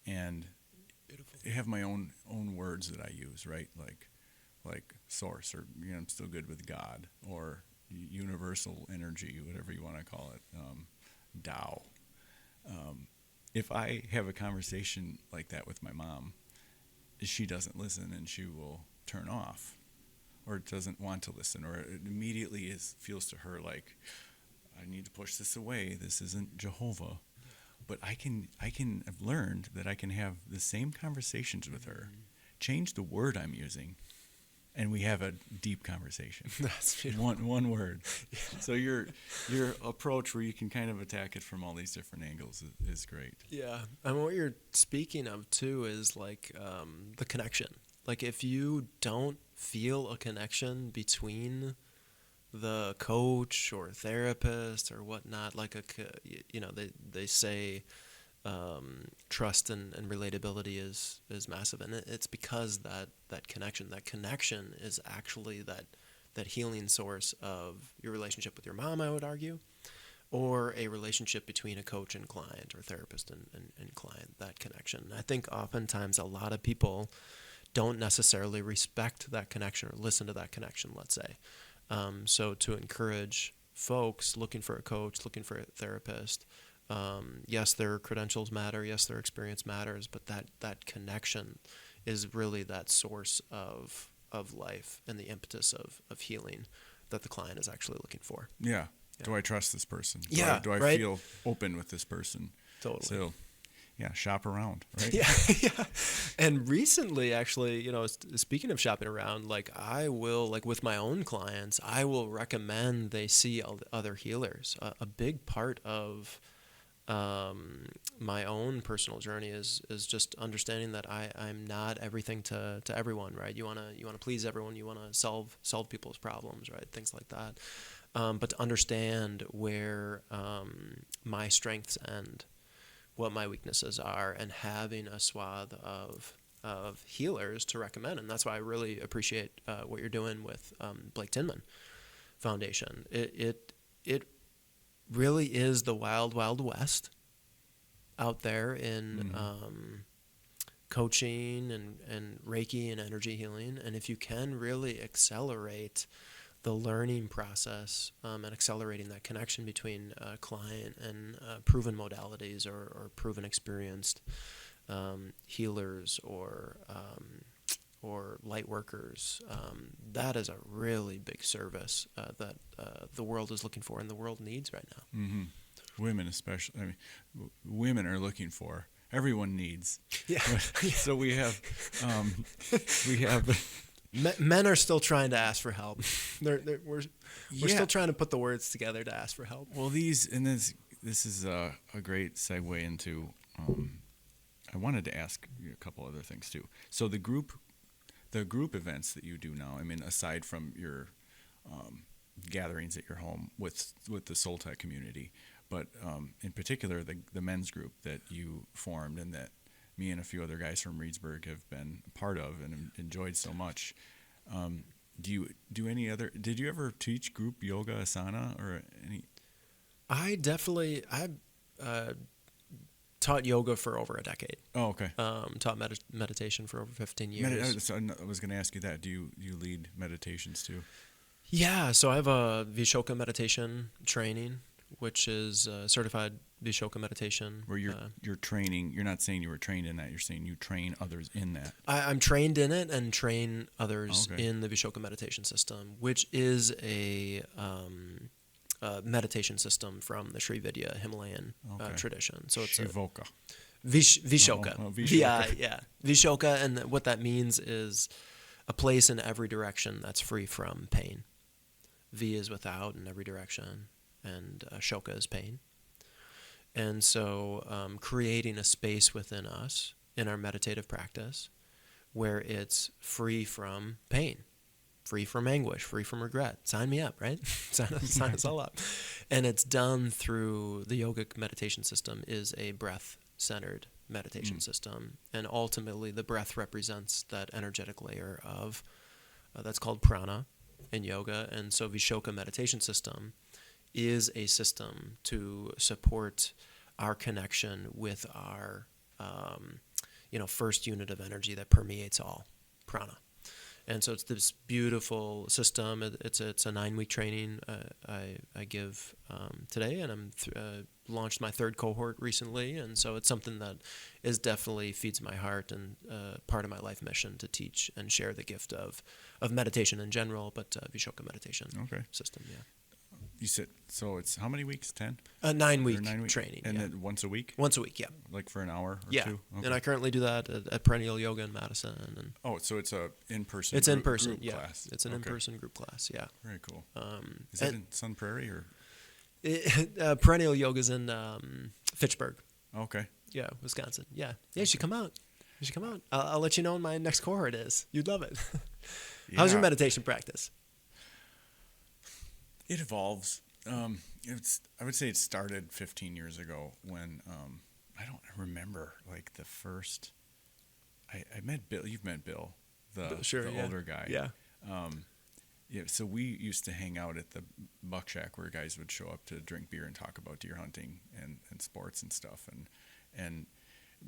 and I have my own words that I use, right? Like source, or I'm still good with God, or universal energy, whatever you want to call it, Tao. If I have a conversation like that with my mom, she doesn't listen, and she will turn off, or doesn't want to listen, or it immediately feels to her like, I need to push this away. This isn't Jehovah. But I've learned that I can have the same conversations with her, change the word I'm using, and we have a deep conversation. That's beautiful. One word. Yeah. So your approach, where you can kind of attack it from all these different angles, is great. Yeah, and what you're speaking of too is like the connection. Like if you don't feel a connection between the coach or therapist or whatnot, like they say trust and relatability is massive, and it's because that connection is actually that healing source of your relationship with your mom, I would argue, or a relationship between a coach and client, or therapist and client. That connection, I think oftentimes a lot of people don't necessarily respect that connection or listen to that connection, let's say. So to encourage folks looking for a coach, looking for a therapist, yes, their credentials matter, yes, their experience matters, but that connection is really that source of life and the impetus of healing that the client is actually looking for. Yeah. Do I trust this person? Do I right? feel open with this person? Totally. So, yeah, shop around, right? Yeah. And recently, actually, speaking of shopping around, like I will, like with my own clients, I will recommend they see other healers. A big part of my own personal journey is just understanding that I'm not everything to everyone, right? You wanna please everyone, you wanna solve people's problems, right? Things like that. But to understand where my strengths end, what my weaknesses are, and having a swath of healers to recommend. And that's why I really appreciate what you're doing with Blake Tinman Foundation. It really is the wild, wild west out there in coaching and Reiki and energy healing. And if you can really accelerate the learning process and accelerating that connection between client and proven modalities or proven experienced healers or light workers, that is a really big service that the world is looking for and the world needs right now. Mm-hmm. Women especially. I mean, women are looking for. everyone needs. Yeah. So we have men are still trying to ask for help. We're still trying to put the words together to ask for help. Well, this is a great segue into. I wanted to ask you a couple other things too. So the group events that you do now. I mean, aside from your gatherings at your home with the Soul Tech community, but in particular the men's group that you formed and that me and a few other guys from Reedsburg have been part of and enjoyed so much. Do you do any other? Did you ever teach group yoga, asana, or any? I taught yoga for over a decade. Oh, okay. Taught meditation for over 15 years. So I was going to ask you that. Do you lead meditations too? Yeah, so I have a Vishoka meditation training, which is certified Vishoka meditation. Where you're training, you're not saying you were trained in that, you're saying you train others in that. I'm trained in it and train others in the Vishoka meditation system, which is a meditation system from the Sri Vidya Himalayan tradition. So it's Shivoka. Vishoka. Vishoka. Yeah. Vishoka, and what that means is a place in every direction that's free from pain. V is without in every direction, and Shoka is pain. And so creating a space within us in our meditative practice where it's free from pain, free from anguish, free from regret. Sign me up, right? Sign us all up. And it's done through the yogic meditation system is a breath-centered meditation system. And ultimately, the breath represents that energetic layer of, that's called prana in yoga. And so Vishoka meditation system is a system to support our connection with our, first unit of energy that permeates all, prana. And so it's this beautiful system. It's a 9-week training I give today, and I'm launched my 3rd cohort recently. And so it's something that is definitely feeds my heart and part of my life mission to teach and share the gift of meditation in general, but Vishoka meditation system. Yeah. You said, so it's how many weeks? 10? A 9-week training. And then once a week? Once a week, yeah. Like for an hour or two? Okay. And I currently do that at Perennial Yoga in Madison. And so it's a in-person It's in-person, group class. It's an in-person group class, yeah. Very cool. Is that in Sun Prairie? Or? Perennial Yoga's in Fitchburg. Okay. Yeah, Wisconsin. Yeah. Yeah, you should come out. I'll let you know when my next cohort is. You'd love it. How's your meditation practice? It evolves. I would say it started 15 years ago when I don't remember like the first. I met Bill. You've met Bill, the older guy. Yeah. So we used to hang out at the Buck Shack where guys would show up to drink beer and talk about deer hunting and sports and stuff. And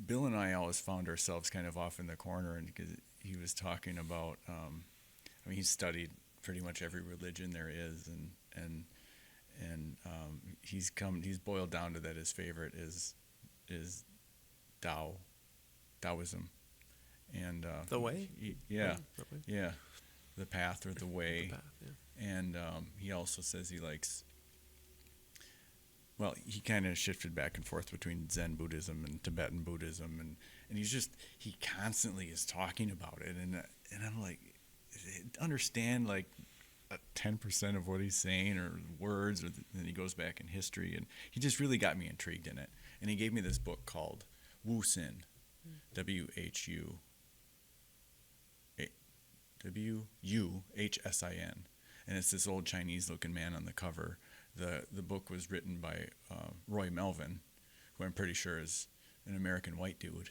Bill and I always found ourselves kind of off in the corner, and because he was talking about, he studied pretty much every religion there is, and he's boiled down to that his favorite is Taoism, and the way. The path or the way. Yeah. And he also says he likes. Well, he kind of shifted back and forth between Zen Buddhism and Tibetan Buddhism, and he constantly is talking about it, and I'm like, understand like 10% of what he's saying or words, or then he goes back in history, and he just really got me intrigued in it. And he gave me this book called Wuxin, Wuhsin, and it's this old Chinese-looking man on the cover. The book was written by Roy Melvin, who I'm pretty sure is an American white dude,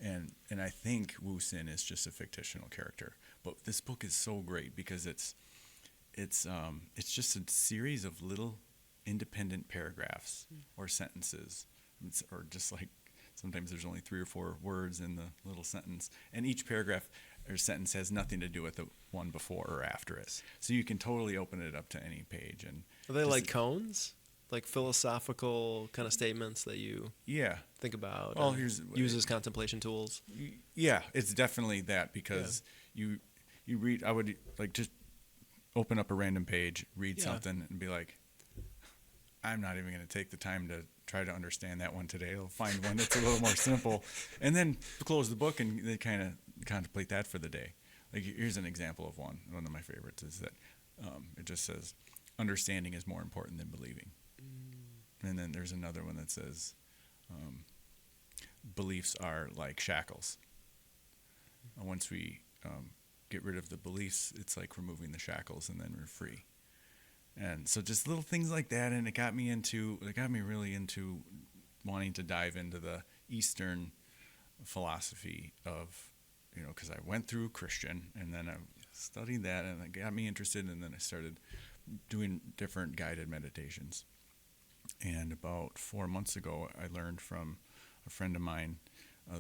and I think Wuxin is just a fictional character. But this book is so great because it's just a series of little independent paragraphs or sentences, or just like sometimes there's only 3 or 4 words in the little sentence, and each paragraph or sentence has nothing to do with the one before or after it. So you can totally open it up to any page. And are they like koans? Like philosophical kind of statements that you think about? Well, use as contemplation tools? Yeah, it's definitely that, because you read, I would like just open up a random page, read something, and be like, I'm not even going to take the time to try to understand that one today. I'll find one that's a little more simple, and then close the book and they kind of contemplate that for the day. Like, here's an example of one of my favorites is that it just says, understanding is more important than believing. And then there's another one that says, beliefs are like shackles. Once we get rid of the beliefs, it's like removing the shackles, and then we're free. And so just little things like that, and it got me really into wanting to dive into the Eastern philosophy of, because I went through Christian, and then I studied that, and it got me interested, and then I started doing different guided meditations. And about 4 months ago, I learned from a friend of mine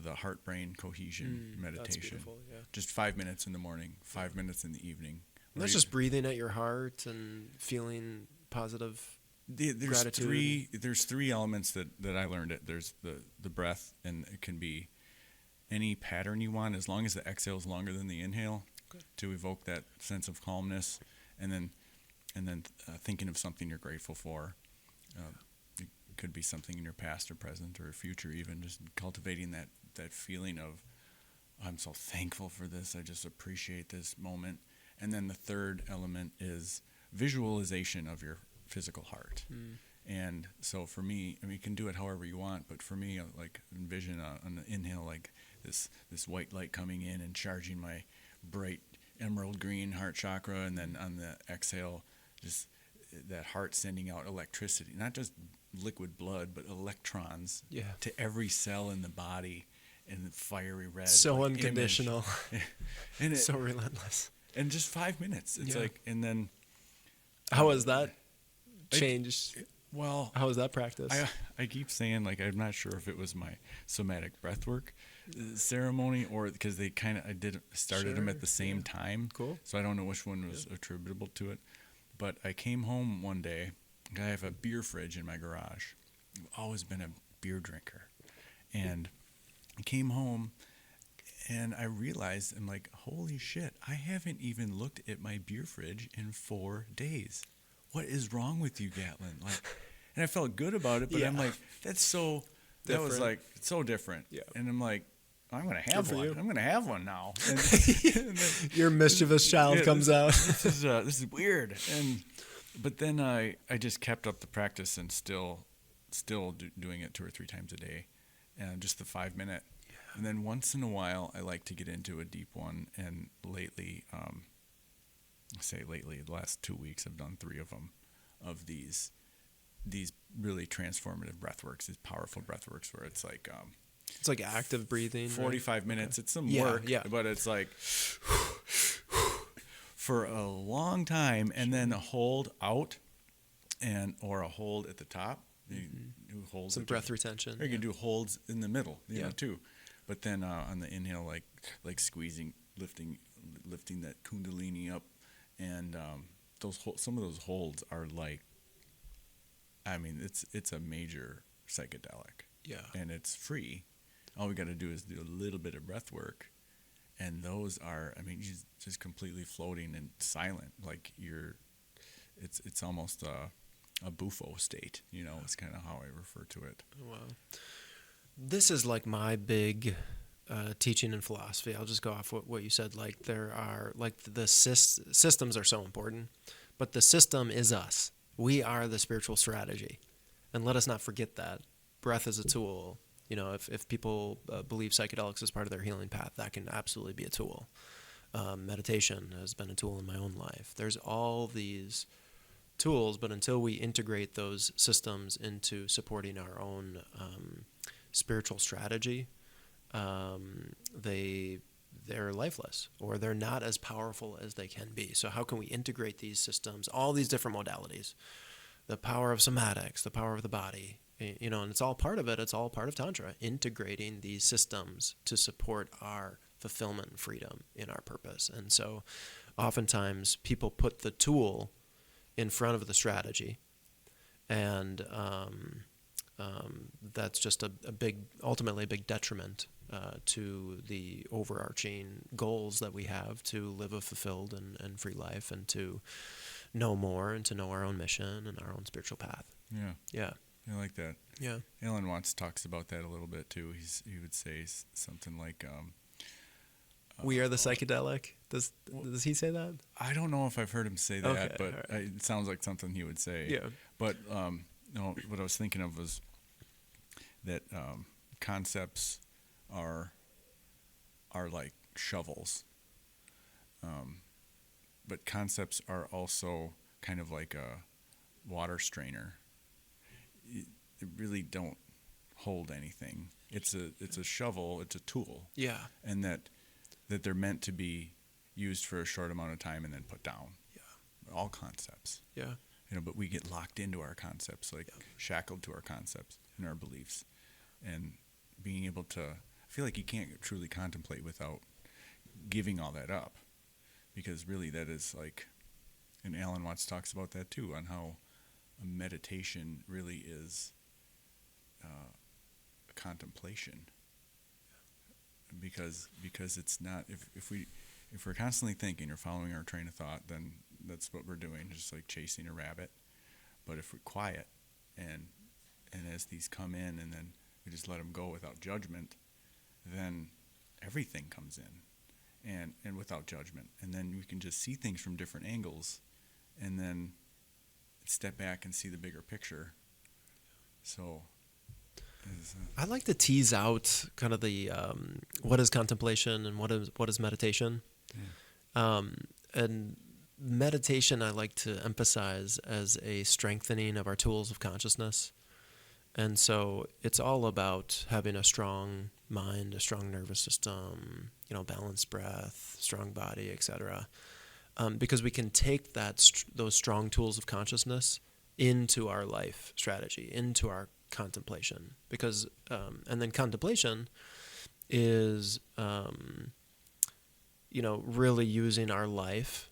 the heart-brain cohesion meditation. That's beautiful, yeah. Just 5 minutes in the morning, 5 minutes in the evening. And that's just breathing at your heart and feeling positive gratitude. There's three elements that I learned. There's the breath, and it can be any pattern you want, as long as the exhale is longer than the inhale, to evoke that sense of calmness, and then thinking of something you're grateful for. It could be something in your past or present or future, even just cultivating that feeling of, I'm so thankful for this. I just appreciate this moment. And then the third element is visualization of your physical heart. And so for me, I mean, you can do it however you want, but for me, like envision on the inhale, like this white light coming in and charging my bright emerald green heart chakra, and then on the exhale, just that heart sending out electricity, not just liquid blood, but electrons to every cell in the body, and fiery red. So unconditional. And so relentless. And just 5 minutes. It's like, and then. How was that changed? Well, how was that practice? I keep saying, like, I'm not sure if it was my somatic breathwork ceremony, or because they kind of, started them at the same time. Cool. So I don't know which one was attributable to it. But I came home one day. I have a beer fridge in my garage. I've always been a beer drinker. And I came home, and I realized, I'm like, holy shit, I haven't even looked at my beer fridge in 4 days. What is wrong with you, Gatlin? Like, and I felt good about it, but I'm like, that's so different. That was like so different. Yeah. And I'm like, I'm gonna have one. I'm gonna have one now. And then, your mischievous child comes out. This is weird. But then I just kept up the practice and still doing it 2 or 3 times a day, and just the 5 minute. Yeah. And then once in a while, I like to get into a deep one. And lately, the last 2 weeks, I've done 3 of them, of these really transformative breathworks, these powerful breathworks where it's like active breathing. 45 minutes. It's some work, but it's like for a long time, and then a hold out, or a hold at the top. You do holds. Some breath retention. Or you can do holds in the middle, too. But then on the inhale, like squeezing, lifting that kundalini up, and some of those holds are like, I mean, it's a major psychedelic. Yeah. And it's free. All we got to do is do a little bit of breath work, and those are, I mean, you're just completely floating and silent. Like it's almost a bufo state, is kind of how I refer to it. Wow. This is like my big teaching in philosophy. I'll just go off what you said. Like there are, like the systems are so important, but the system is us. We are the spiritual strategy. And let us not forget that. Breath is a tool. If people believe psychedelics is part of their healing path, that can absolutely be a tool. Meditation has been a tool in my own life. There's all these tools, but until we integrate those systems into supporting our own spiritual strategy, they're lifeless, or they're not as powerful as they can be. So how can we integrate these systems, all these different modalities, the power of somatics, the power of the body, and it's all part of it. It's all part of Tantra, integrating these systems to support our fulfillment and freedom in our purpose. And so oftentimes people put the tool in front of the strategy, and that's just ultimately a big detriment to the overarching goals that we have to live a fulfilled and free life, and to know more and to know our own mission and our own spiritual path. Yeah. I like that. Yeah. Alan Watts talks about that a little bit too. He would say something like, "We are the psychedelic." Does he say that? I don't know if I've heard him say that, okay, but right. It sounds like something he would say. Yeah. But no, what I was thinking of was that concepts are like shovels, but concepts are also kind of like a water strainer. They really don't hold anything. It's a shovel. It's a tool. Yeah. And that they're meant to be used for a short amount of time and then put down. Yeah. All concepts. Yeah. But we get locked into our concepts, shackled to our concepts and our beliefs, and being able to. I feel like you can't truly contemplate without giving all that up, because really that is like, and Alan Watts talks about that too, on how a meditation really is a contemplation, because it's not, if we're constantly thinking or following our train of thought, then that's what we're doing, just like chasing a rabbit. But if we're quiet and as these come in and then we just let them go without judgment, then everything comes in and without judgment, and then we can just see things from different angles and then step back and see the bigger picture. So I'd like to tease out kind of the what is contemplation and what is meditation. Yeah. And meditation I like to emphasize as a strengthening of our tools of consciousness. And so it's all about having a strong mind, a strong nervous system, balanced breath, strong body, etc. Because we can take those strong tools of consciousness into our life strategy, into our contemplation. Because and then contemplation is really using our life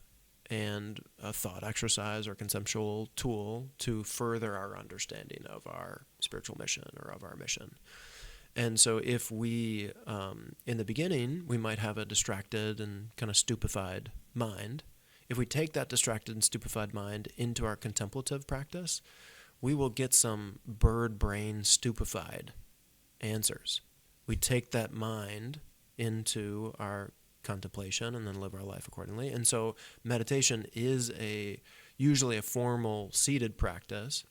and a thought exercise or conceptual tool to further our understanding of our spiritual mission or of our mission. And so if we, in the beginning, we might have a distracted and kind of stupefied mind. If we take that distracted and stupefied mind into our contemplative practice, we will get some bird brain stupefied answers. We take that mind into our contemplation and then live our life accordingly. And so meditation is usually a formal seated practice,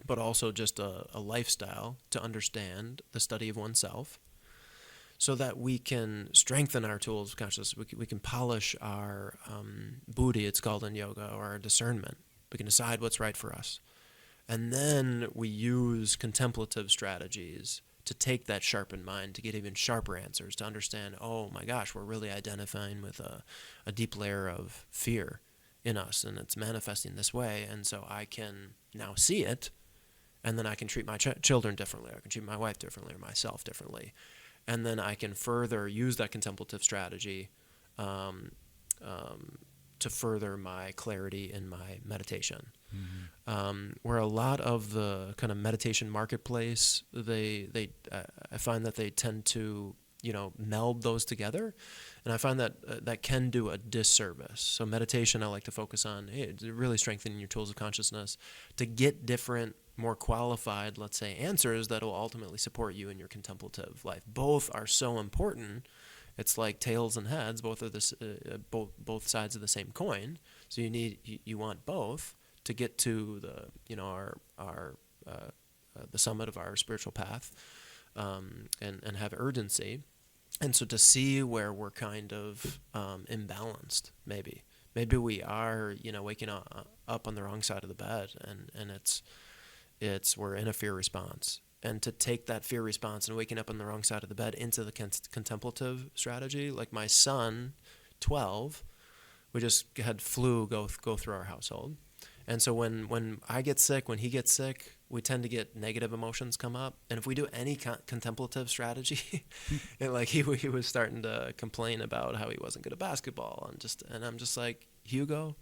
but also just a lifestyle to understand the study of oneself, so that we can strengthen our tools of consciousness. We can polish our buddhi, it's called in yoga, or our discernment. We can decide what's right for us. And then we use contemplative strategies to take that sharpened mind to get even sharper answers, to understand, oh my gosh, we're really identifying with a deep layer of fear in us, and it's manifesting this way, and so I can now see it, and then I can treat my children differently, I can treat my wife differently, or myself differently, and then I can further use that contemplative strategy to further my clarity in my meditation. Mm-hmm. Where a lot of the kind of meditation marketplace, I find that they tend to, meld those together, and I find that that can do a disservice. So meditation, I like to focus on, really strengthening your tools of consciousness to get different, more qualified, let's say, answers that will ultimately support you in your contemplative life. Both are so important. It's like tails and heads. Both are both sides of the same coin. So you want both to get to the the summit of our spiritual path, and have urgency. And so to see where we're kind of imbalanced, maybe we are waking up on the wrong side of the bed, and we're in a fear response. And to take that fear response and waking up on the wrong side of the bed into the contemplative strategy, like my son, 12, we just had flu go through our household. And so when I get sick, when he gets sick, we tend to get negative emotions come up. And if we do any contemplative strategy, he was starting to complain about how he wasn't good at basketball, and I'm just like, Hugo,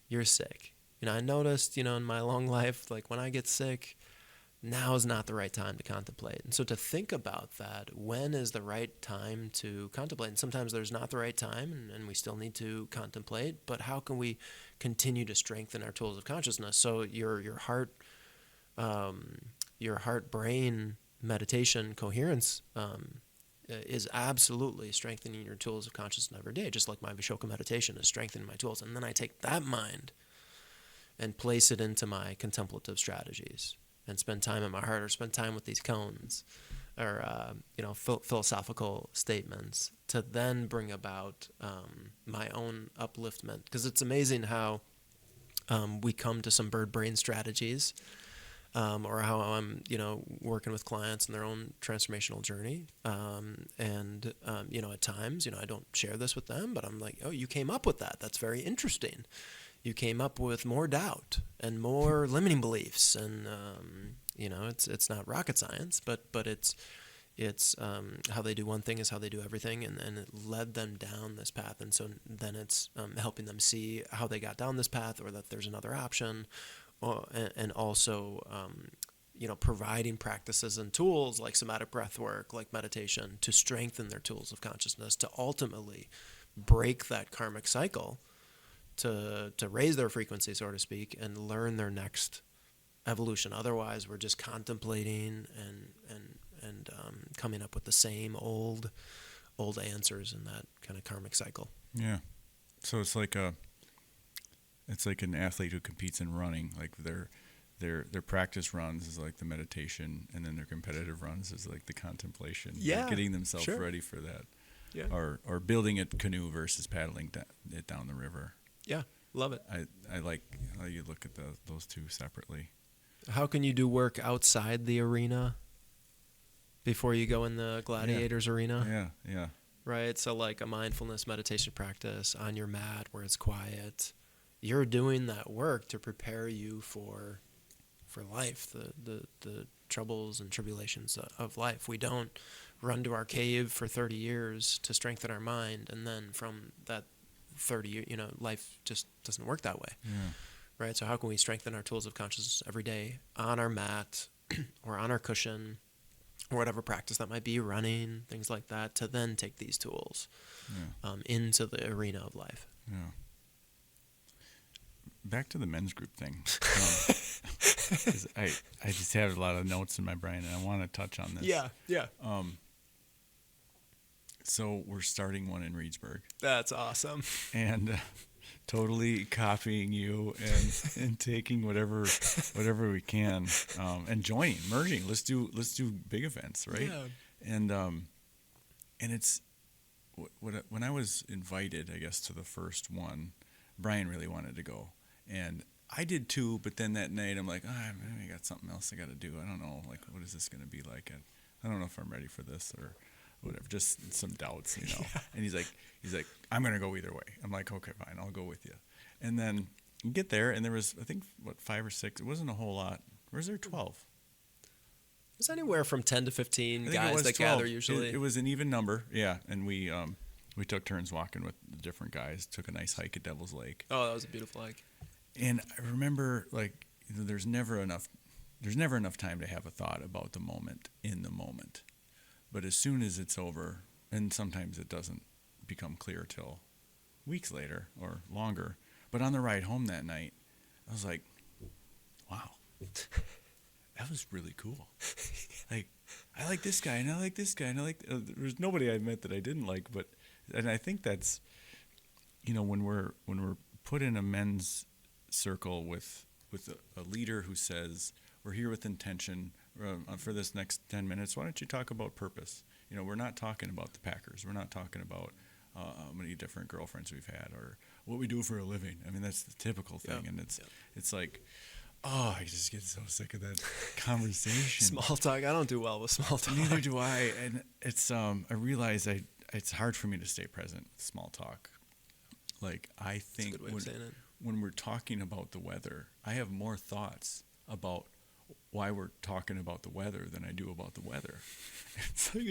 you're sick. I noticed, in my long life, like when I get sick, now is not the right time to contemplate. And so to think about that, when is the right time to contemplate? And sometimes there's not the right time, and we still need to contemplate, but how can we continue to strengthen our tools of consciousness? So your heart-brain meditation coherence is absolutely strengthening your tools of consciousness every day, just like my Vishoka meditation is strengthening my tools. And then I take that mind and place it into my contemplative strategies and spend time in my heart, or spend time with these koans, or philosophical statements, to then bring about my own upliftment. Because it's amazing how we come to some bird brain strategies, or how I'm working with clients in their own transformational journey, at times I don't share this with them, but I'm like, oh, you came up with that. That's very interesting. You came up with more doubt and more limiting beliefs, and it's not rocket science, but it's how they do one thing is how they do everything, and it led them down this path. And so then it's helping them see how they got down this path, or that there's another option, and also providing practices and tools like somatic breath work, like meditation, to strengthen their tools of consciousness, to ultimately break that karmic cycle, to raise their frequency, so to speak, and learn their next evolution. Otherwise, we're just contemplating and coming up with the same old answers in that kind of karmic cycle. Yeah. So it's like an athlete who competes in running. Like their practice runs is like the meditation, and then their competitive runs is like the contemplation. Yeah, getting themselves sure. ready for that. Yeah. Or building a canoe versus paddling it down the river. Yeah, love it. I like how you look at those two separately. How can you do work outside the arena before you go in the gladiators arena? Yeah. Right? So like a mindfulness meditation practice on your mat where it's quiet. You're doing that work to prepare you for life, the troubles and tribulations of life. We don't run to our cave for 30 years to strengthen our mind, and then from that 30, life just doesn't work that way. Yeah. Right? So how can we strengthen our tools of consciousness every day on our mat or on our cushion, or whatever practice that might be, running, things like that, to then take these tools into the arena of life. Yeah. Back to the men's group thing. 'Cause I just have a lot of notes in my brain, and I want to touch on this. Yeah. So we're starting one in Reedsburg. That's awesome. And totally copying you and taking whatever we can, and joining, merging. Let's do big events, right? Yeah. And it's when I was invited, I guess, to the first one, Brian really wanted to go, and I did too. But then that night, I'm like, I got something else I got to do. I don't know, like, what is this going to be like? I don't know if I'm ready for this or whatever. Just some doubts, Yeah. And he's like, I'm going to go either way. I'm like, okay, fine, I'll go with you. And then you get there, and there was, I think, 5 or 6. It wasn't a whole lot. Or was there 12? It was anywhere from 10 to 15 guys that 12. gather usually. It was an even number, yeah. And we took turns walking with the different guys. Took a nice hike at Devil's Lake. Oh, that was a beautiful hike. And I remember, like, there's never enough time to have a thought about the moment in the moment. But as soon as it's over, and sometimes it doesn't become clear till weeks later or longer. But on the ride home that night, I was like, wow, that was really cool. Like, I like this guy, and I like this guy, and I like, there's nobody I met that I didn't like, and I think that's, when we're put in a men's circle with a leader who says, we're here with intention for this next 10 minutes. Why don't you talk about purpose? We're not talking about the Packers. We're not talking about how many different girlfriends we've had or what we do for a living. I mean, that's the typical thing. And it's like, oh, I just get so sick of that conversation. Small talk. I don't do well with small talk. Neither do I. And it's, I realize it's hard for me to stay present with small talk. Like, I think when we're talking about the weather, I have more thoughts about why we're talking about the weather than I do about the weather. It's like,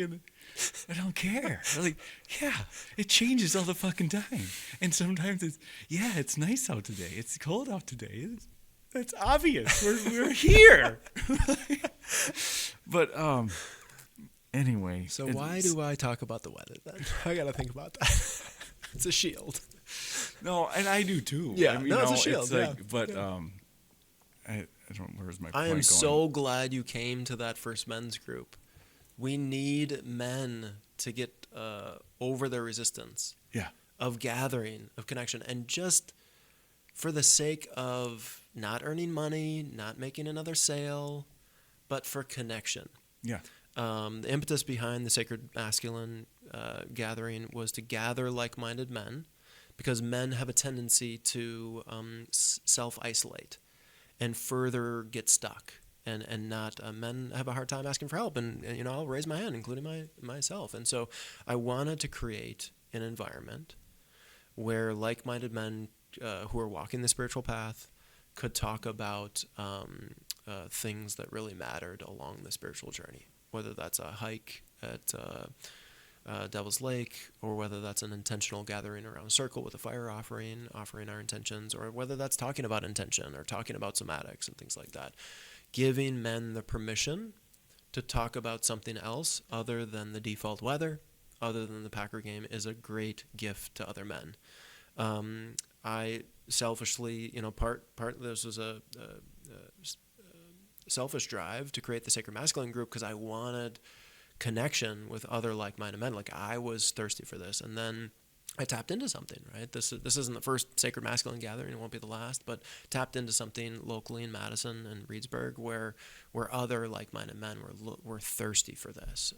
I don't care. Like, yeah, it changes all the fucking time. And sometimes it's nice out today. It's cold out today. That's obvious. We're here. But anyway. So why do I talk about the weather then? I gotta think about that. It's a shield. No, and I do too. Yeah, I mean, no, it's a shield. It's like, but I don't. Where's my point I am going? so glad you came to that first men's group. We need men to get over their resistance. Yeah. Of gathering, of connection, and just for the sake of not earning money, not making another sale, but for connection. Yeah. The impetus behind the Sacred Masculine gathering was to gather like-minded men, because men have a tendency to self-isolate and further get stuck. And not men have a hard time asking for help, and I'll raise my hand, including myself. And so I wanted to create an environment where like-minded men who are walking the spiritual path could talk about things that really mattered along the spiritual journey, whether that's a hike at Devil's Lake, or whether that's an intentional gathering around a circle with a fire offering our intentions, or whether that's talking about intention or talking about somatics and things like that. Giving men the permission to talk about something else other than the default weather, other than the Packer game, is a great gift to other men. I selfishly, part this was a selfish drive to create the Sacred Masculine group, because I wanted connection with other like-minded men. Like, I was thirsty for this, and then I tapped into something, right? This isn't the first Sacred Masculine gathering, it won't be the last, but tapped into something locally in Madison and Reedsburg where other like-minded men were thirsty for this.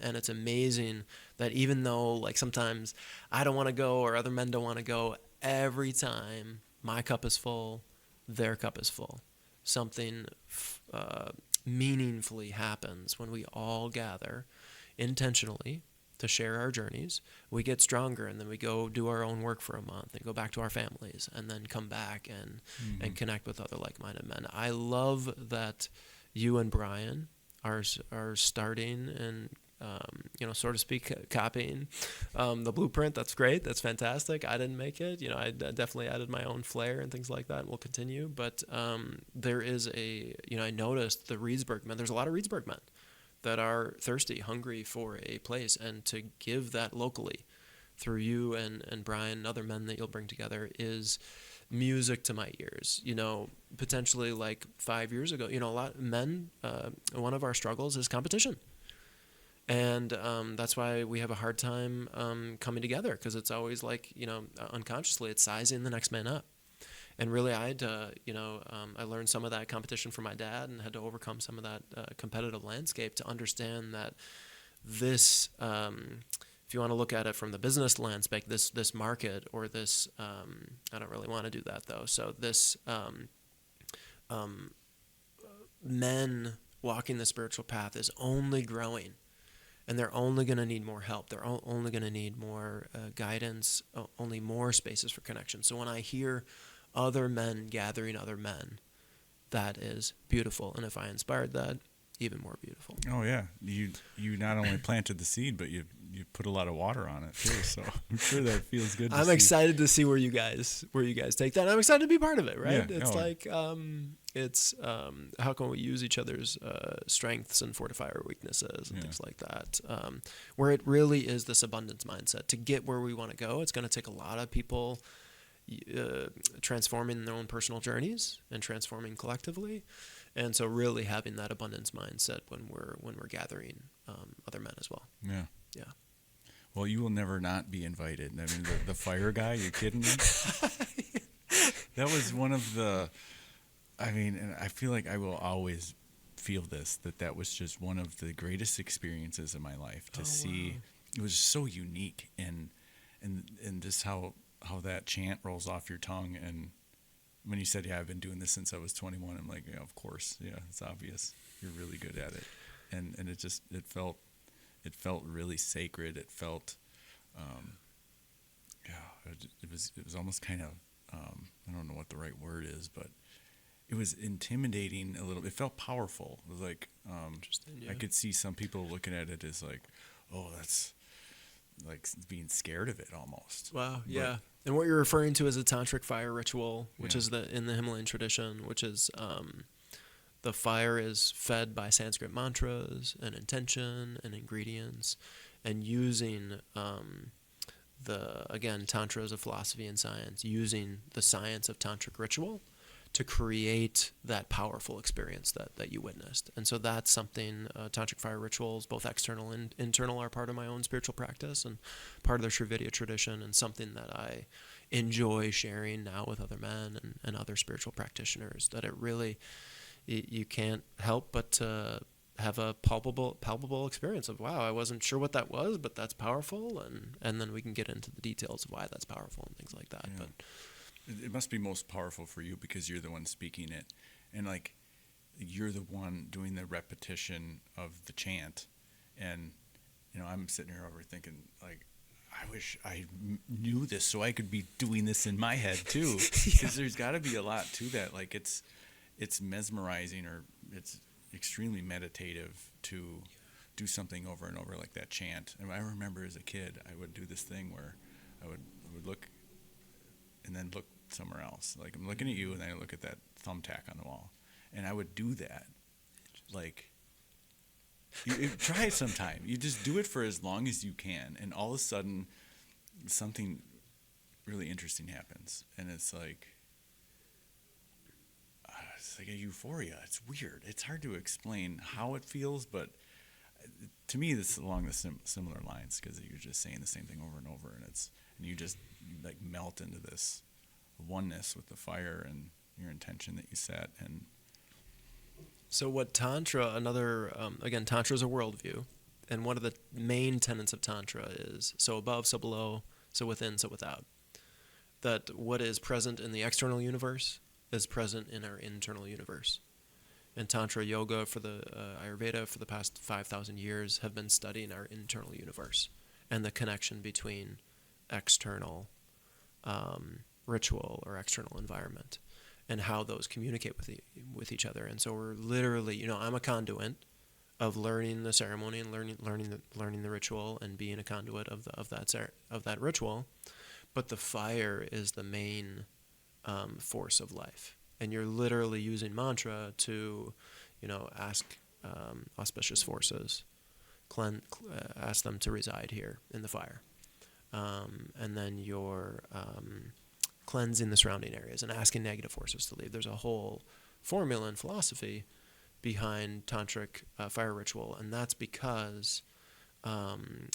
And it's amazing that even though, like, sometimes I don't want to go or other men don't want to go, every time my cup is full, their cup is full. Something meaningfully happens when we all gather intentionally to share our journeys. We get stronger, and then we go do our own work for a month and go back to our families, and then come back and connect with other like-minded men. I love that you and Brian are starting and so to speak, copying the blueprint. That's great. That's fantastic. I didn't make it. I definitely added my own flair and things like that. We'll continue. But there is I noticed the Reedsburg men. There's a lot of Reedsburg men that are thirsty, hungry for a place, and to give that locally through you and Brian and other men that you'll bring together is music to my ears. Potentially like 5 years ago, a lot of men, one of our struggles is competition. And that's why we have a hard time coming together, because it's always like, unconsciously it's sizing the next man up. And really, I had to, I learned some of that competition from my dad, and had to overcome some of that competitive landscape to understand that this, if you want to look at it from the business landscape, this market, or this, I don't really want to do that though. So this men walking the spiritual path is only growing. And they're only going to need more help. They're only going to need more guidance, only more spaces for connection. So when I hear other men gathering other men, that is beautiful. And if I inspired that, even more beautiful. Oh yeah, you not only planted the seed, but you put a lot of water on it too. So I'm sure that feels good. I'm excited to see where you guys take that. I'm excited to be part of it. Right? Yeah, It's how can we use each other's strengths and fortify our weaknesses and things like that. Where it really is this abundance mindset to get where we want to go. It's going to take a lot of people transforming their own personal journeys and transforming collectively. And so really having that abundance mindset when we're gathering other men as well. Yeah. Yeah. Well, you will never not be invited. I mean, the fire guy, you kidding me? That was one of the, and I feel like I will always feel that was just one of the greatest experiences of my life to see. Wow. It was so unique, and just how that chant rolls off your tongue. And when you said, I've been doing this since I was 21, I'm like, yeah, of course. Yeah, it's obvious. You're really good at it. And it felt really sacred. It felt, it was almost kind of, I don't know what the right word is, but it was intimidating a little. It felt powerful. It was like, interesting. Yeah. I could see some people looking at it as like, oh, that's like being scared of it almost. Wow. Yeah. And what you're referring to is a tantric fire ritual, which is in the Himalayan tradition, which is the fire is fed by Sanskrit mantras and intention and ingredients, and using Tantra is a philosophy and science, using the science of tantric ritual to create that powerful experience that you witnessed. And so that's something, tantric fire rituals, both external and internal, are part of my own spiritual practice and part of the Shrividya tradition, and something that I enjoy sharing now with other men and other spiritual practitioners, that it really, you can't help but to have a palpable experience of, wow, I wasn't sure what that was, but that's powerful, and then we can get into the details of why that's powerful and things like that. Yeah. But it must be most powerful for you because you're the one speaking it, and like you're the one doing the repetition of the chant. And I'm sitting here overthinking, like, I wish I knew this so I could be doing this in my head too, because there's got to be a lot to that. Like it's mesmerizing, or it's extremely meditative to do something over and over like that chant. And I remember as a kid, I would do this thing where I would look and then look somewhere else. Like, I'm looking at you, and then I look at that thumbtack on the wall, and I would do that. Like, try it sometime. You just do it for as long as you can, and all of a sudden, something really interesting happens, and it's like a euphoria. It's weird. It's hard to explain how it feels, but to me, this is along the similar lines, because you're just saying the same thing over and over, and you just like melt into this oneness with the fire and your intention that you set. And so what Tantra, Tantra is a worldview, and one of the main tenets of Tantra is so above, so below, so within, so without. That what is present in the external universe is present in our internal universe. And Tantra yoga, for the Ayurveda, for the past 5,000 years, have been studying our internal universe and the connection between external ritual or external environment, and how those communicate with each other. And so we're literally, I'm a conduit of learning the ceremony and learning the ritual, and being a conduit of that ritual. But the fire is the main force of life, and you're literally using mantra to, ask auspicious forces, ask them to reside here in the fire, and then you're cleansing the surrounding areas and asking negative forces to leave. There's a whole formula and philosophy behind tantric fire ritual, and that's because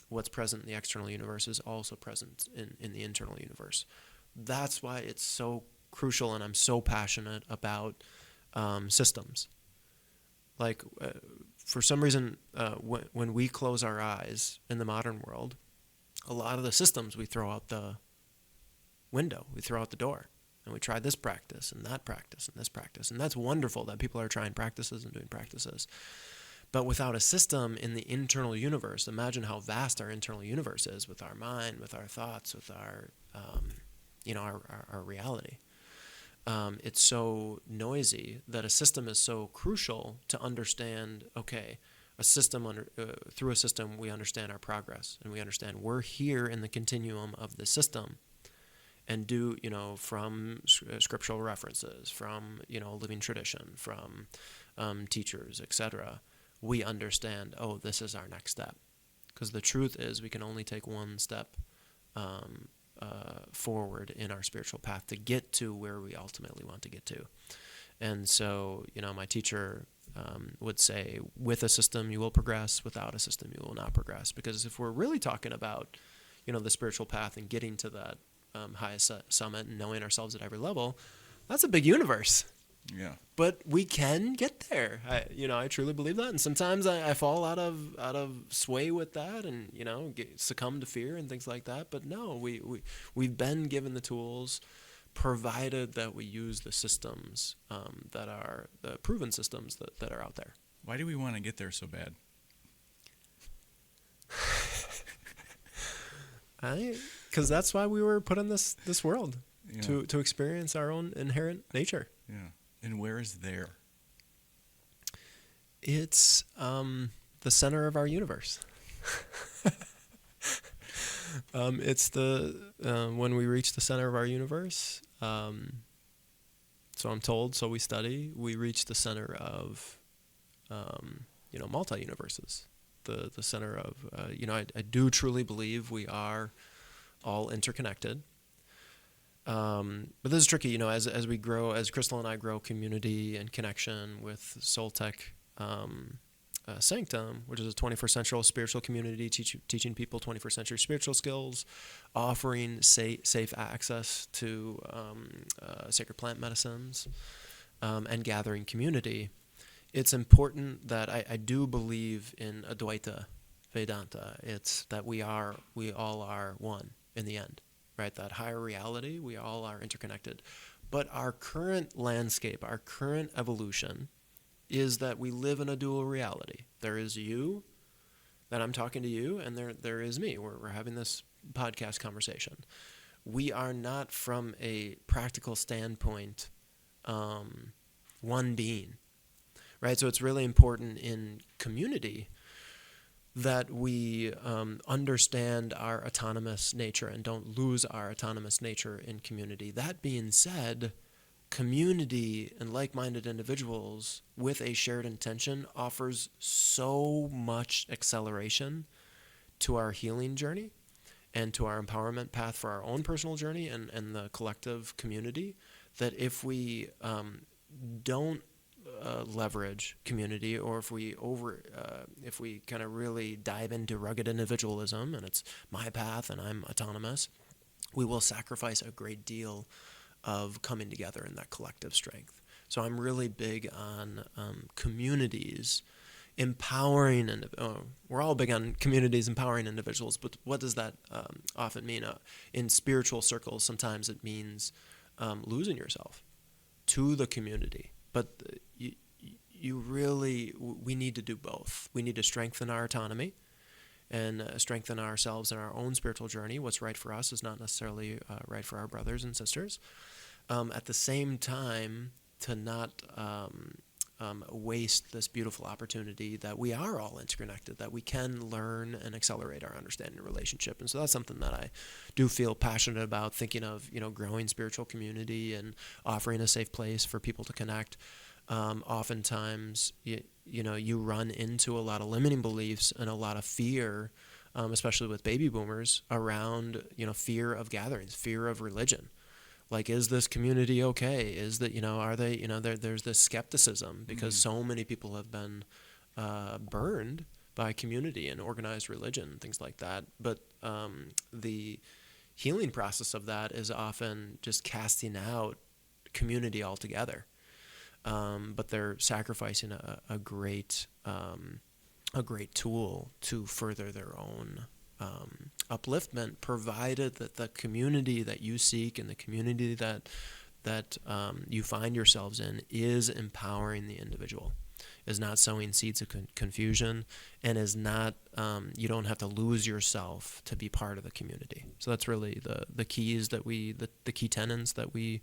what's present in the external universe is also present in the internal universe. That's why it's so crucial, and I'm so passionate about systems. Like, for some reason, when we close our eyes in the modern world, a lot of the systems we throw out the window, we throw out the door, and we try this practice and that practice and this practice. And that's wonderful that people are trying practices and doing practices. But without a system in the internal universe, imagine how vast our internal universe is, with our mind, with our thoughts, with our reality. It's so noisy that a system is so crucial to understand. Okay, through a system we understand our progress, and we understand we're here in the continuum of the system, and do, from scriptural references, from, living tradition, from teachers, etc., we understand, this is our next step. Because the truth is, we can only take one step forward in our spiritual path to get to where we ultimately want to get to. And so, my teacher would say, with a system you will progress, without a system you will not progress. Because if we're really talking about, the spiritual path and getting to that highest summit and knowing ourselves at every level, that's a big universe. Yeah. But we can get there. I truly believe that. And sometimes I fall out of sway with that, and succumb to fear and things like that. But no, we've been given the tools, provided that we use the systems that are the proven systems that are out there. Why do we want to get there so bad? Because that's why we were put in this world, to experience our own inherent nature. Yeah. And where is there? It's the center of our universe. It's when we reach the center of our universe. So I'm told. So we study. We reach the center of, multi-universes. The center of, I do truly believe we are all interconnected. But this is tricky, as we grow, as Crystal and I grow community and connection with Soltech Sanctum, which is a 21st century spiritual community teaching people 21st century spiritual skills, offering safe access to sacred plant medicines, and gathering community. It's important that I do believe in Advaita Vedanta. It's that we all are one in the end. Right, that higher reality, we all are interconnected. But our current landscape, our current evolution, is that we live in a dual reality. There is you, that I'm talking to you, and there is me. We're having this podcast conversation. We are not, from a practical standpoint, one being. Right, so it's really important in community that we understand our autonomous nature and don't lose our autonomous nature in community. That being said, community and like-minded individuals with a shared intention offers so much acceleration to our healing journey and to our empowerment path for our own personal journey and the collective community, that if we don't leverage community, or if we kind of really dive into rugged individualism and it's my path and I'm autonomous, we will sacrifice a great deal of coming together in that collective strength. So I'm really big on communities empowering, and we're all big on communities empowering individuals, but what does that often mean? In spiritual circles, sometimes it means losing yourself to the community. But we need to do both. We need to strengthen our autonomy and strengthen ourselves in our own spiritual journey. What's right for us is not necessarily right for our brothers and sisters. At the same time, to not waste this beautiful opportunity that we are all interconnected, that we can learn and accelerate our understanding of relationship. And so that's something that I do feel passionate about, thinking of, growing spiritual community and offering a safe place for people to connect. Oftentimes, you run into a lot of limiting beliefs and a lot of fear, especially with baby boomers, around, fear of gatherings, fear of religion. Like, is this community okay? Is that, are they, there's this skepticism because so many people have been burned by community and organized religion, things like that. But the healing process of that is often just casting out community altogether. But they're sacrificing a great tool to further their own upliftment, provided that the community that you seek and the community that you find yourselves in is empowering the individual, is not sowing seeds of confusion, and is not you don't have to lose yourself to be part of the community. So that's really the keys that the key tenets that we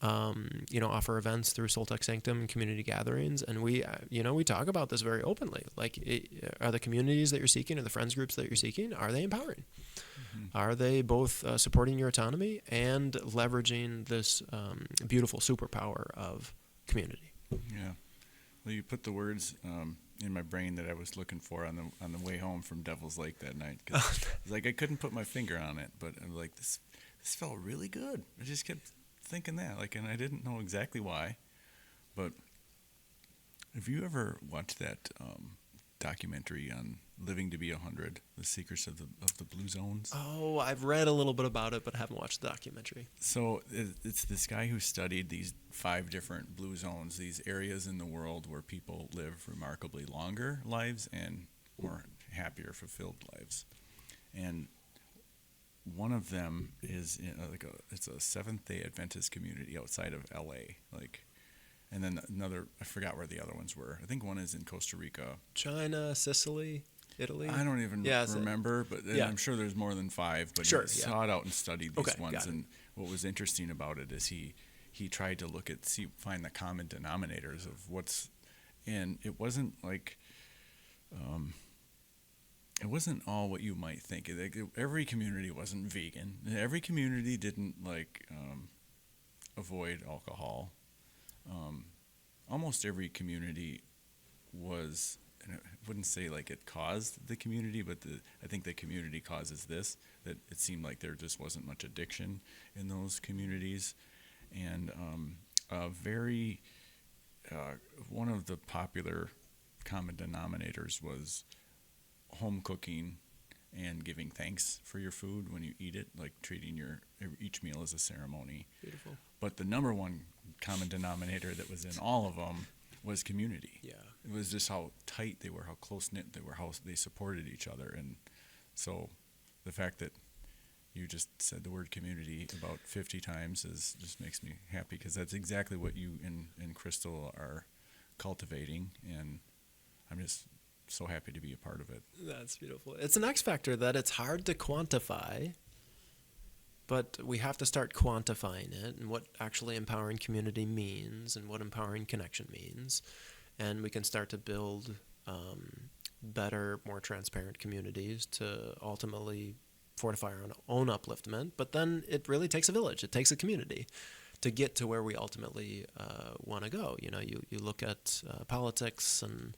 offer events through Soltech Sanctum and community gatherings. And we talk about this very openly. Like, are the communities that you're seeking, or the friends groups that you're seeking, are they empowering? Mm-hmm. Are they both supporting your autonomy and leveraging this beautiful superpower of community? Yeah. Well, you put the words in my brain that I was looking for on the way home from Devil's Lake that night. 'Cause it's like I couldn't put my finger on it, but I'm like, this felt really good. I just kept thinking that, and I didn't know exactly why. But have you ever watched that documentary on Living to Be 100, The Secrets of the Blue Zones? Oh, I've read a little bit about it, but I haven't watched the documentary. So it's this guy who studied these 5 different blue zones, these areas in the world where people live remarkably longer lives and more happier, fulfilled lives. And one of them is it's a Seventh-day Adventist community outside of LA, and then another, I forgot where the other ones were. I think one is in Costa Rica, China, Sicily, Italy. I don't even remember, but I'm sure there's more than 5. But he sought out and studied these ones, and what was interesting about it is he tried to find the common denominators of what's, and it wasn't like. it wasn't all what you might think. Every community wasn't vegan. Every community didn't avoid alcohol. Almost every community was, and I wouldn't say like it caused the community, but I think the community causes this, that it seemed like there just wasn't much addiction in those communities. And one of the popular common denominators was home cooking and giving thanks for your food when you eat it, like treating each meal as a ceremony. Beautiful. But the number one common denominator that was in all of them was community. Yeah. It was just how tight they were, how close-knit they were, how they supported each other. And so the fact that you just said the word community about 50 times just makes me happy, because that's exactly what you and Crystal are cultivating, and I'm just so happy to be a part of it. That's beautiful. It's an X factor that it's hard to quantify, but we have to start quantifying it and what actually empowering community means and what empowering connection means. And we can start to build better, more transparent communities to ultimately fortify our own upliftment. But then it really takes a village. It takes a community to get to where we ultimately want to go. You know, you look at politics and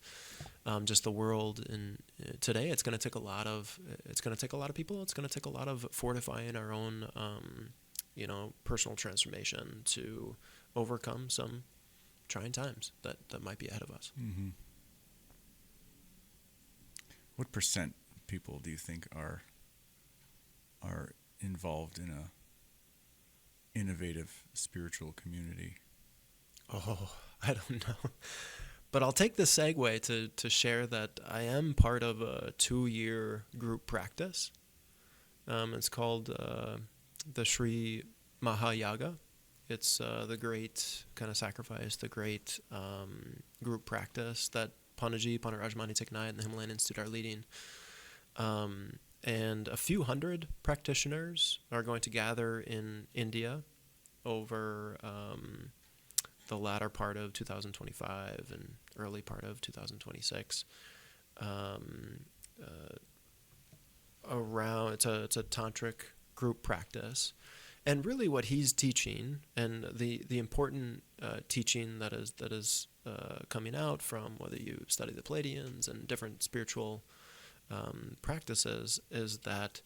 just the world in today. It's going to take a lot of people. It's going to take a lot of fortifying our own personal transformation to overcome some trying times that might be ahead of us. Mm-hmm. What percent people do you think are involved in a innovative spiritual community? Oh, I don't know. But I'll take this segue to share that I am part of a 2-year group practice. It's called the Sri Mahayaga. It's the great kind of sacrifice, the great group practice that Pandit Rajmani Thich Nhat and the Himalayan Institute are leading. And a few hundred practitioners are going to gather in India over the latter part of 2025 and early part of 2026. It's a tantric group practice, and really what he's teaching, and the important teaching that is coming out from whether you study the Pleiadians and different spiritual practices, is that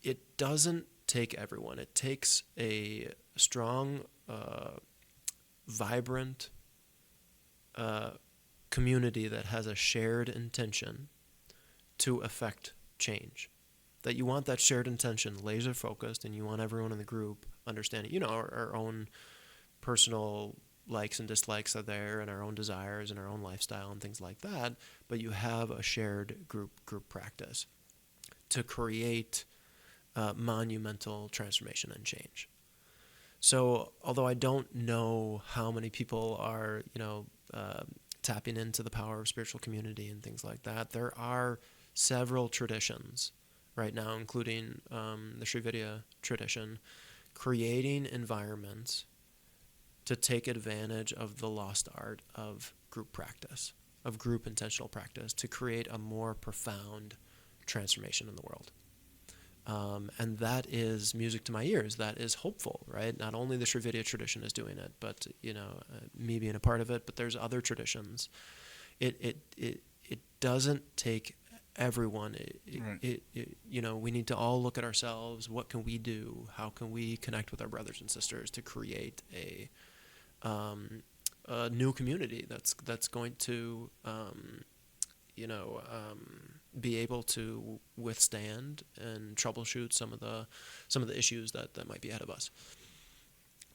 it doesn't take everyone. It takes a strong, vibrant community that has a shared intention to affect change. That you want that shared intention laser focused, and you want everyone in the group understanding, our own personal likes and dislikes are there, and our own desires and our own lifestyle and things like that, but you have a shared group practice to create monumental transformation and change. So although I don't know how many people are tapping into the power of spiritual community and things like that, there are several traditions right now, including the Sri Vidya tradition, creating environments to take advantage of the lost art of group practice, of group intentional practice, to create a more profound transformation in the world. And that is music to my ears. That is hopeful, right? Not only the Sri Vidya tradition is doing it, but me being a part of it. But there's other traditions. It doesn't take everyone. Right. We need to all look at ourselves. What can we do? How can we connect with our brothers and sisters to create a new community that's going to be able to withstand and troubleshoot some of the issues that might be ahead of us.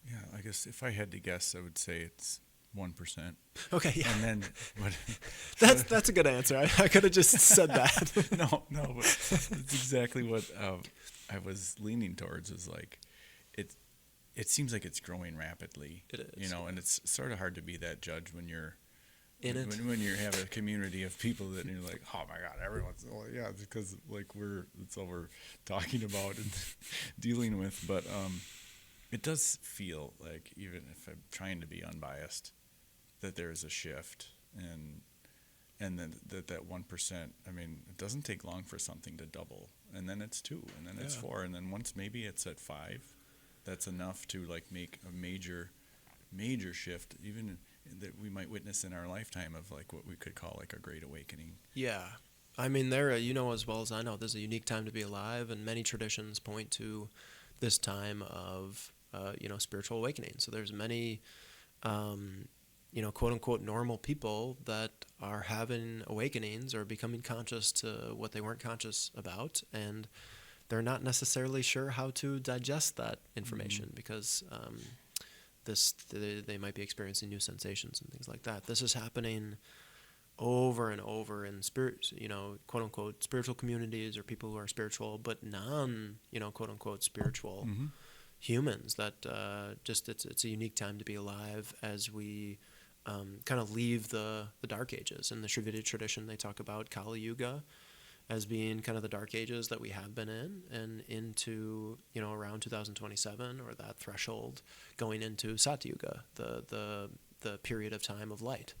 Yeah, I guess if I had to guess, I would say it's 1%. Okay, yeah. And then what? That's a good answer. I could have just said that. No, but it's exactly what I was leaning towards. Is like it seems like it's growing rapidly. It is, and it's sort of hard to be that judge when you're in it. When you have a community of people that you're like, oh my God, everyone's because it's all we're talking about and dealing with. But it does feel like, even if I'm trying to be unbiased, that there is a shift, and then that 1%. I mean, it doesn't take long for something to double, and then it's 2, and then it's 4, and then once maybe it's at 5. That's enough to like make a major shift, even that we might witness in our lifetime, of like what we could call like a great awakening. Yeah. I mean, there, you know as well as I know, there's a unique time to be alive, and many traditions point to this time of, spiritual awakening. So there's many, quote unquote normal people that are having awakenings or becoming conscious to what they weren't conscious about, and they're not necessarily sure how to digest that information because they might be experiencing new sensations and things like that. This is happening over and over in spirit, quote unquote spiritual communities, or people who are spiritual but non, quote unquote spiritual humans. That it's a unique time to be alive as we kind of leave the dark ages. In the Shravita tradition, they talk about Kali Yuga as being kind of the dark ages that we have been in, and into around 2027, or that threshold, going into Satyuga, the period of time of light.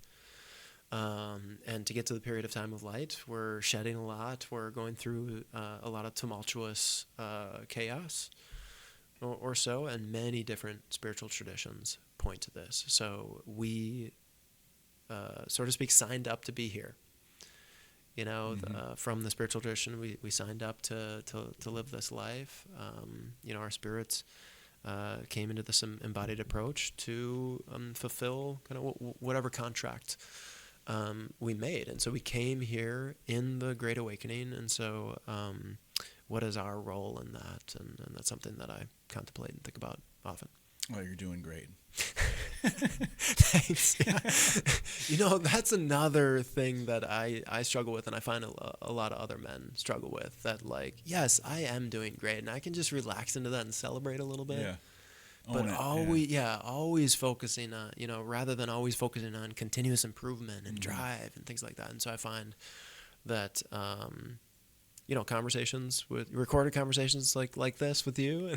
And to get to the period of time of light, we're shedding a lot. We're going through a lot of tumultuous chaos or so, and many different spiritual traditions point to this. So we, so to speak, signed up to be here. From the spiritual tradition, we signed up to live this life. Our spirits came into this embodied approach to fulfill kind of whatever contract we made. And so we came here in the Great Awakening. And so what is our role in that? And that's something that I contemplate and think about often. Well, you're doing great. Thanks. Yeah. That's another thing that I struggle with, and I find a lot of other men struggle with, that like, yes, I am doing great, and I can just relax into that and celebrate a little bit. Yeah. But always focusing on, rather than always focusing on continuous improvement and drive and things like that. And so I find that, recorded conversations like this with you,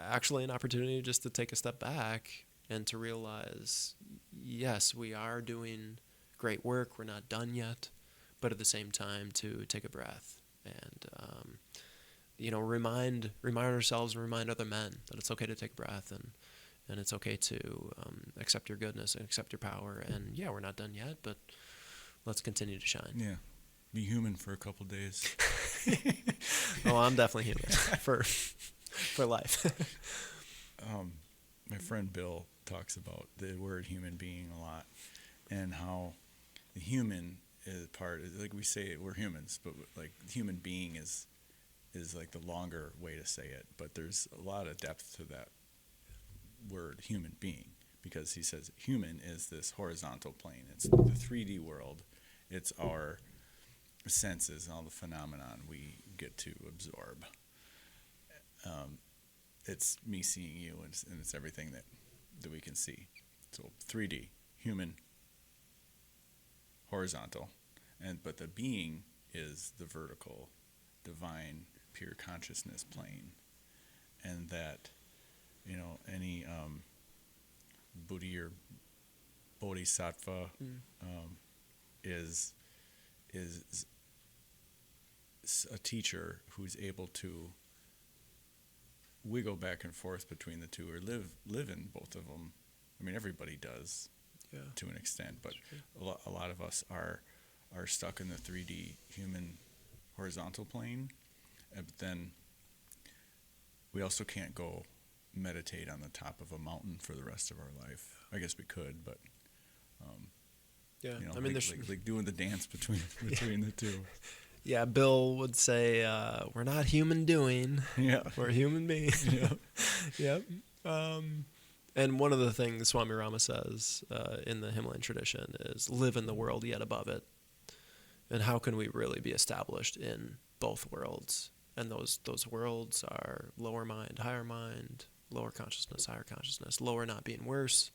actually an opportunity just to take a step back and to realize, yes, we are doing great work. We're not done yet, but at the same time to take a breath and, remind ourselves and remind other men that it's okay to take a breath, and it's okay to accept your goodness and accept your power. And yeah, we're not done yet, but let's continue to shine. Yeah. Be human for a couple days. Oh, I'm definitely human for life. My friend Bill talks about the word human being a lot, and how the human is part, like we say we're humans, but like human being is like the longer way to say it. But there's a lot of depth to that word human being, because he says human is this horizontal plane. It's the 3D world. It's our senses and all the phenomenon we get to absorb. It's me seeing you, and it's everything that we can see. So 3D, human, horizontal, but the being is the vertical, divine, pure consciousness plane, and that any Buddhi or Bodhisattva is a teacher who's able to wiggle back and forth between the two, or live in both of them. I mean, everybody does, to an extent, but a lot of us are stuck in the 3D human horizontal plane, but then we also can't go meditate on the top of a mountain for the rest of our life. I guess we could, but I mean, like doing the dance between the two. Yeah, Bill would say, we're not human doing. Yeah. We're human beings. Yeah. Yep. And one of the things Swami Rama says in the Himalayan tradition is live in the world yet above it. And how can we really be established in both worlds? And those worlds are lower mind, higher mind, lower consciousness, higher consciousness, lower not being worse,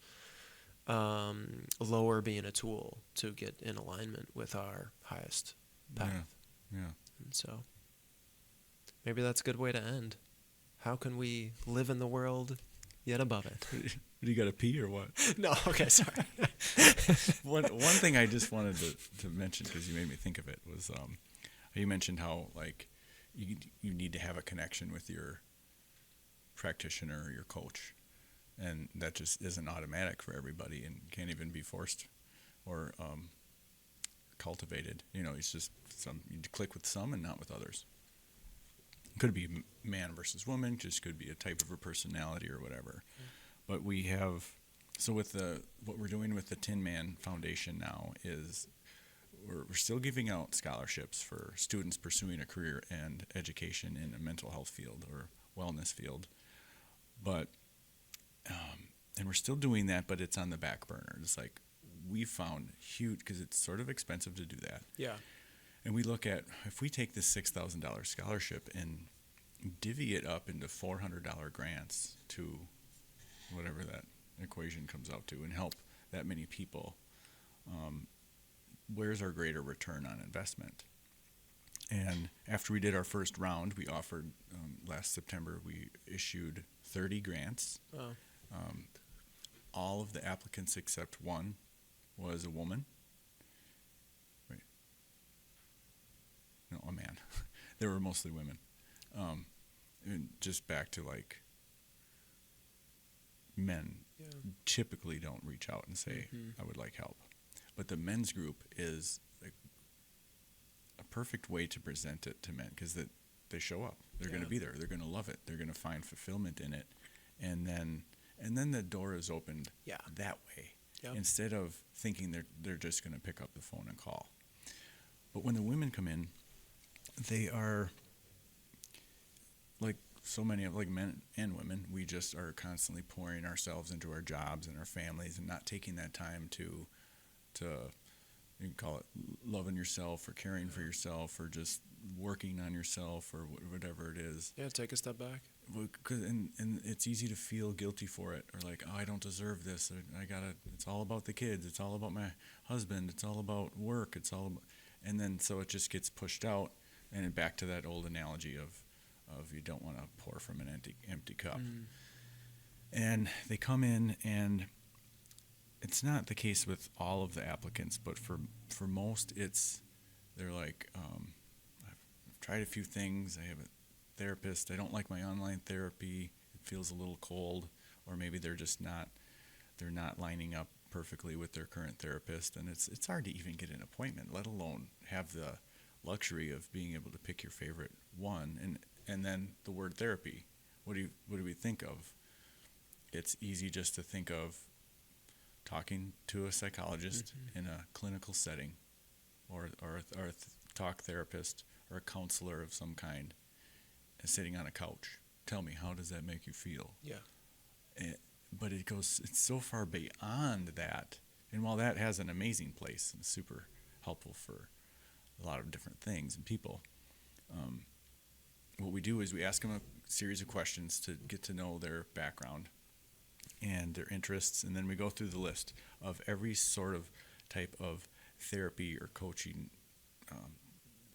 lower being a tool to get in alignment with our highest path. Yeah. And so maybe that's a good way to end. How can we live in the world yet above it? you got to pee or what? No, okay, sorry. One thing I just wanted to mention, because you made me think of it, was you mentioned how like you need to have a connection with your practitioner or your coach, and that just isn't automatic for everybody and can't even be forced or cultivated. It's just you click with some and not with others. Could be man versus woman, just could be a type of a personality or whatever. But we have, so with what we're doing with the Tinman Foundation now is we're still giving out scholarships for students pursuing a career and education in a mental health field or wellness field. But, and we're still doing that, but it's on the back burner. It's like we found huge, because it's sort of expensive to do that. Yeah. And we look at, if we take this $6,000 scholarship and divvy it up into $400 grants to whatever that equation comes out to and help that many people, where's our greater return on investment? And after we did our first round, we offered, last September, we issued 30 grants. Oh. All of the applicants except one was a woman. No, a man. They were mostly women. And just back to like men typically don't reach out and say, I would like help. But the men's group is like a perfect way to present it to men, because they show up. They're going to be there. They're going to love it. They're going to find fulfillment in it. And then the door is opened that way. Yep. Instead of thinking they're just going to pick up the phone and call. But when the women come in, they are like so many of like men and women. We just are constantly pouring ourselves into our jobs and our families and not taking that time to you can call it loving yourself or caring for yourself or just working on yourself or whatever it is. Yeah, take a step back. And it's easy to feel guilty for it, or like, oh, I don't deserve this. It's all about the kids. It's all about my husband. It's all about work. And then so it just gets pushed out. And back to that old analogy of you don't want to pour from an empty cup. And they come in, and it's not the case with all of the applicants, but for most, they're like, I've tried a few things. I have a therapist. I don't like my online therapy. It feels a little cold, or maybe they're not lining up perfectly with their current therapist, and it's hard to even get an appointment, let alone have the luxury of being able to pick your favorite one. And then the word therapy, what do we think of? It's easy just to think of talking to a psychologist in a clinical setting, or a talk therapist or a counselor of some kind, and sitting on a couch. Tell me, how does that make you feel? Yeah. But it's so far beyond that. And while that has an amazing place and super helpful for a lot of different things and people, what we do is we ask them a series of questions to get to know their background and their interests, and then we go through the list of every sort of type of therapy or coaching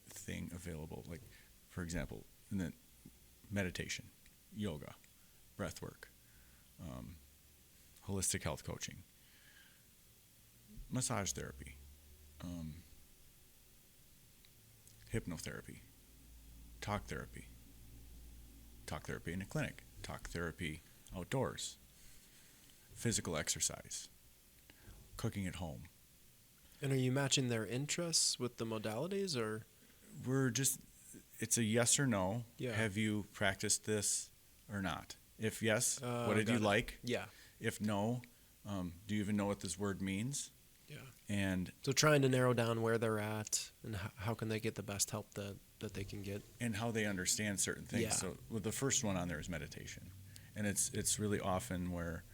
thing available. Like, for example, and then meditation, yoga, breath work, holistic health coaching, massage therapy, hypnotherapy, talk therapy in a clinic, talk therapy outdoors, physical exercise, cooking at home. And are you matching their interests with the modalities, or? It's a yes or no. Yeah. Have you practiced this or not? If yes, what did you like? Yeah. If no, do you even know what this word means? Yeah. And so trying to narrow down where they're at and how can they get the best help that they can get. And how they understand certain things. Yeah. So the first one on there is meditation. And it's really often where,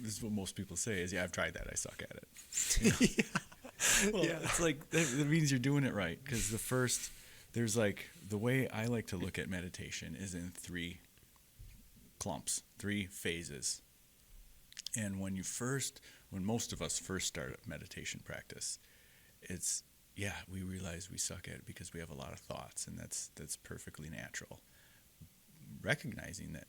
this is what most people say is, I've tried that, I suck at it. You know? Well, it's like, that means you're doing it right. Because there's like, the way I like to look at meditation is in 3 clumps, 3 phases. And when most of us first start a meditation practice, we realize we suck at it because we have a lot of thoughts, and that's perfectly natural. Recognizing that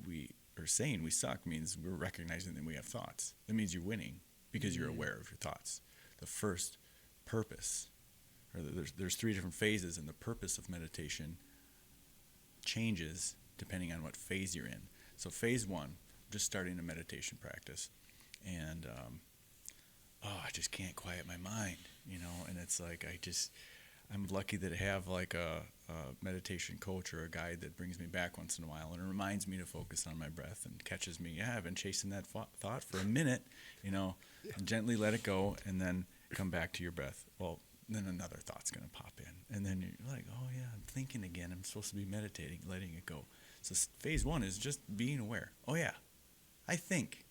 we are saying we suck means we're recognizing that we have thoughts. That means you're winning because you're aware of your thoughts. The first purpose, or there's 3 different phases, and the purpose of meditation changes depending on what phase you're in. So phase 1, just starting a meditation practice, and I just can't quiet my mind, and it's like I'm lucky that I have like a meditation coach or a guide that brings me back once in a while and it reminds me to focus on my breath and catches me. Yeah, I've been chasing that thought for a minute, and gently let it go and then come back to your breath. Well, then another thought's going to pop in. And then you're like, oh yeah, I'm thinking again. I'm supposed to be meditating, letting it go. So phase 1 is just being aware. Oh yeah, I think.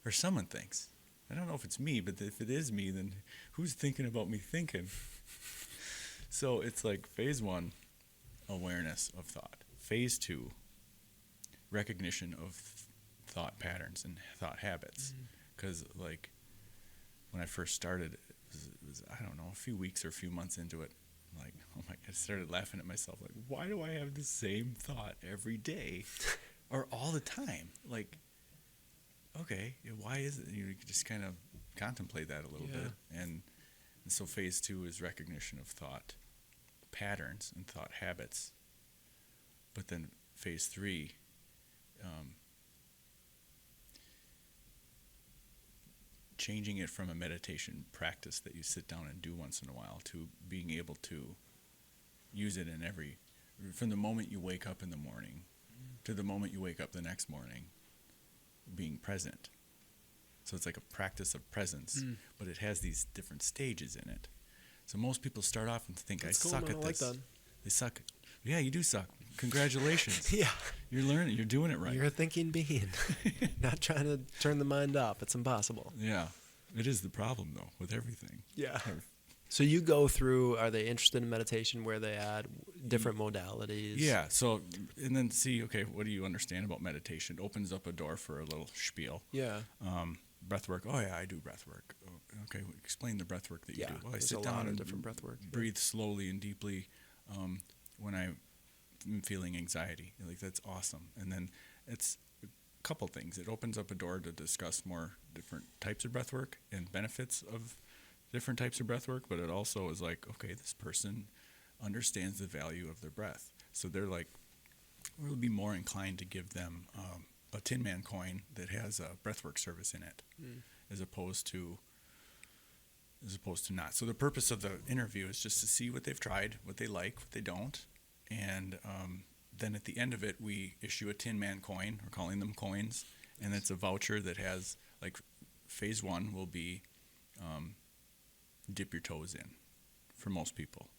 Or someone thinks. I don't know if it's me, but if it is me, then who's thinking about me thinking? So it's like phase 1, awareness of thought. Phase 2, recognition of thought patterns and thought habits. Because like when I first started, it was I don't know, a few weeks or a few months into it, like, oh my God, I started laughing at myself. Like, why do I have the same thought every day or all the time? Like, okay, why is it? You just kind of contemplate that a little bit. And so phase 2 is recognition of thought patterns and thought habits. But then phase 3, changing it from a meditation practice that you sit down and do once in a while to being able to use it from the moment you wake up in the morning to the moment you wake up the next morning, being present. So it's like a practice of presence, but it has these different stages in it. So most people start off and think, That's I cool, suck man. at I like this. that. They suck. Yeah, you do suck. Congratulations. Yeah. You're learning. You're doing it right. You're a thinking being. Not trying to turn the mind off. It's impossible. Yeah. It is the problem, though, with everything. Yeah. So you go through, are they interested in meditation? Where they at? Different modalities? Yeah. So, and then see, okay, what do you understand about meditation? It opens up a door for a little spiel. Yeah. Breath work. Oh, yeah, I do breath work. Oh, okay, explain the breath work that you do. Well, I sit down and different breath work. Breathe slowly and deeply when I'm feeling anxiety. Like, that's awesome. And then it's a couple things. It opens up a door to discuss more different types of breath work and benefits of different types of breath work, but it also is like, okay, this person understands the value of their breath. So they're like, we'll be more inclined to give them a Tinman coin that has a breathwork service in it, as opposed to not. So the purpose of the interview is just to see what they've tried, what they like, what they don't, and then at the end of it, we issue a Tinman coin. We're calling them coins, and it's a voucher that has, like, phase 1 will be dip your toes in for most people.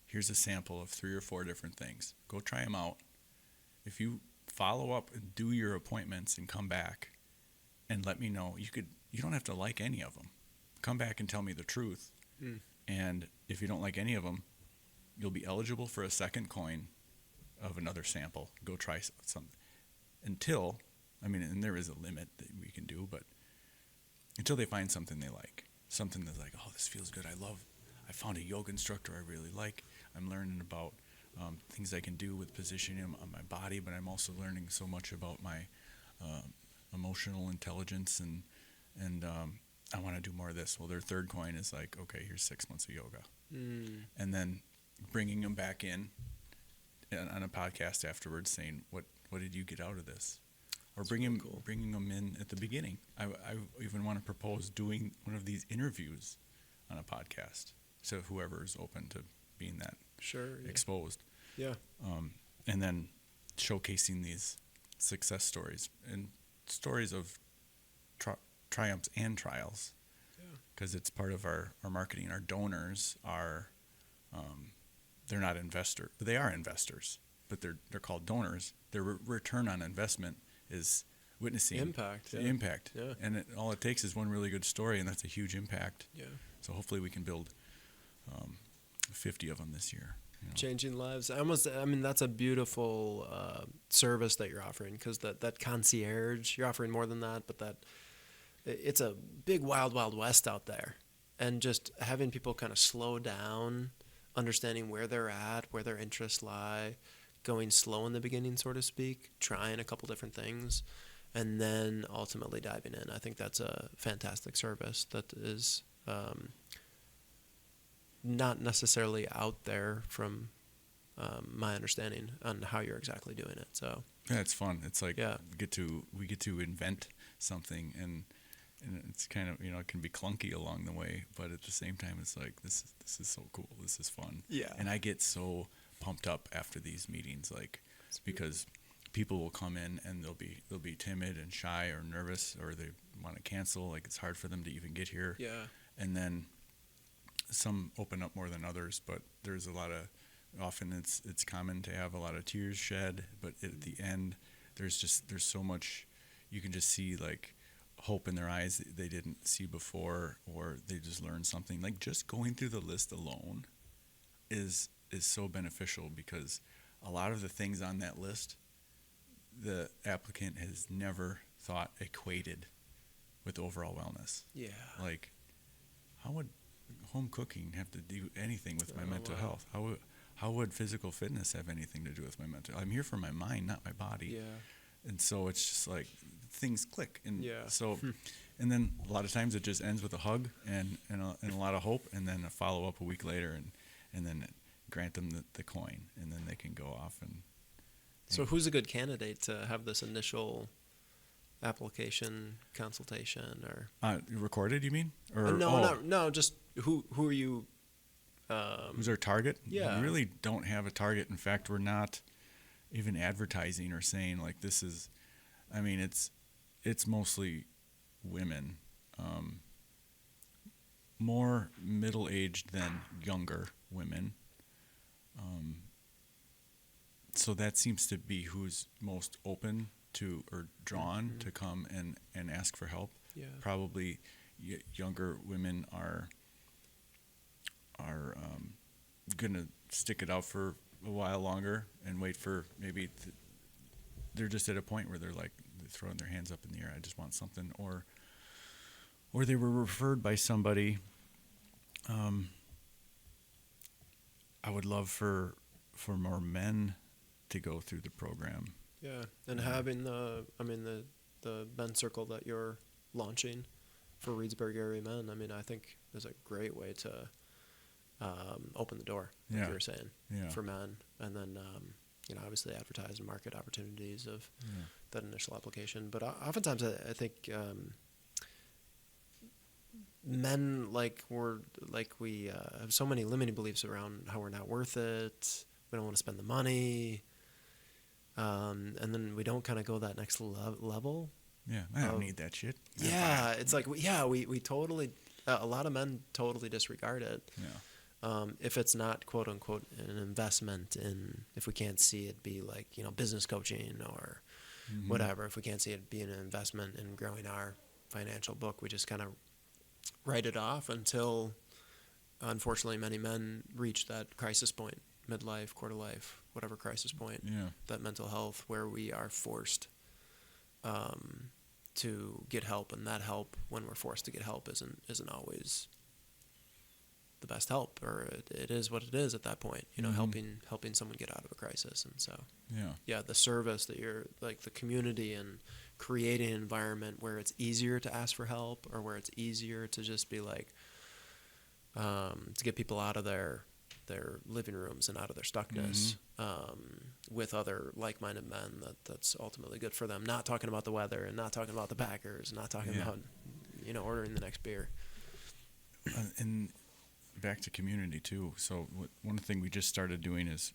Here's a sample of 3 or 4 different things. Go try them out. If you follow up and do your appointments and come back and let me know, you don't have to like any of them. Come back and tell me the truth. And if you don't like any of them, you'll be eligible for a second coin of another sample. Go try some until, and there is a limit that we can do, but until they find something they like. Something that's like, oh, this feels good. I found a yoga instructor I really like. I'm learning about things I can do with positioning on my body, but I'm also learning so much about my emotional intelligence, and I want to do more of this. Well, their third coin is like, okay, here's 6 months of yoga. And then bringing them back in on a podcast afterwards saying, what did you get out of this? Or bringing them in at the beginning. I even want to propose doing one of these interviews on a podcast. So whoever is open to being that exposed. Yeah. And then showcasing these success stories and stories of triumphs and trials. Because it's part of our marketing. Our donors are, they're not investors. They are investors, but they're called donors. Their return on investment is witnessing impact. The impact. Yeah. And all it takes is one really good story, and that's a huge impact. Yeah. So hopefully we can build 50 of them this year. Changing lives. That's a beautiful service that you're offering, because that concierge, you're offering more than that, but it's a big wild west out there, and just having people kind of slow down, understanding where they're at, where their interests lie, going slow in the beginning, so to speak, trying a couple different things, and then ultimately diving in. I think that's a fantastic service that is not necessarily out there from my understanding on how you're exactly doing it. So yeah, it's fun. It's like we get to invent something, and it's kind of, it can be clunky along the way, but at the same time, it's like this is so cool. This is fun. Yeah. And I get so pumped up after these meetings, like, because people will come in and they'll be timid and shy or nervous, or they want to cancel. Like, it's hard for them to even get here. Yeah. And then some open up more than others, but there's a lot of, often it's common to have a lot of tears shed, but at the end, there's so much, you can just see, like, hope in their eyes that they didn't see before, or they just learned something. Like, just going through the list alone is so beneficial, because a lot of the things on that list, the applicant has never thought equated with overall wellness. Yeah. Like, how would home cooking have to do anything with my mental health? How would physical fitness have anything to do with my mental? I'm here for my mind, not my body. Yeah. And so it's just like things click. And yeah. so, and then a lot of times it just ends with a hug and a lot of hope, and then a follow up a week later, and then grant them the coin, and then they can go off and. So who's a good candidate to have this initial application consultation, or recorded? You mean? Or no, just who are you? Who's our target? Yeah. We really don't have a target. In fact, we're not even advertising or saying, like, this is. I mean, it's mostly women, more middle-aged than younger women. So that seems to be who's most open to or drawn to come and ask for help. Yeah. Probably younger women are going to stick it out for a while longer and wait for maybe they're just at a point where they're like throwing their hands up in the air. I just want something, or they were referred by somebody. I would love for more men to go through the program. Yeah, and having the men's circle that you're launching for Reedsburg area men, I mean, I think is a great way to open the door, like you were saying, for men, and then obviously advertise and market opportunities of that initial application. But oftentimes I think men we have so many limiting beliefs around how we're not worth it. We don't want to spend the money. And then we don't kind of go that next level. Yeah, I don't need that shit. Yeah, it's like, we totally, a lot of men totally disregard it. Yeah. If it's not, quote unquote, an investment in, if we can't see it be like, business coaching or whatever, if we can't see it being an investment in growing our financial book, we just kind of write it off until, unfortunately, many men reach that crisis point, midlife, quarter life, whatever crisis point, that mental health, where we are forced to get help, and that help, when we're forced to get help, isn't always the best help, or it is what it is at that point, helping someone get out of a crisis. And so the service that you're, like, the community, and creating an environment where it's easier to ask for help, or where it's easier to just be like, to get people out of their living rooms and out of their stuckness, with other like-minded men, that's ultimately good for them. Not talking about the weather, and not talking about the Packers, not talking about ordering the next beer. And back to community too. So one thing we just started doing is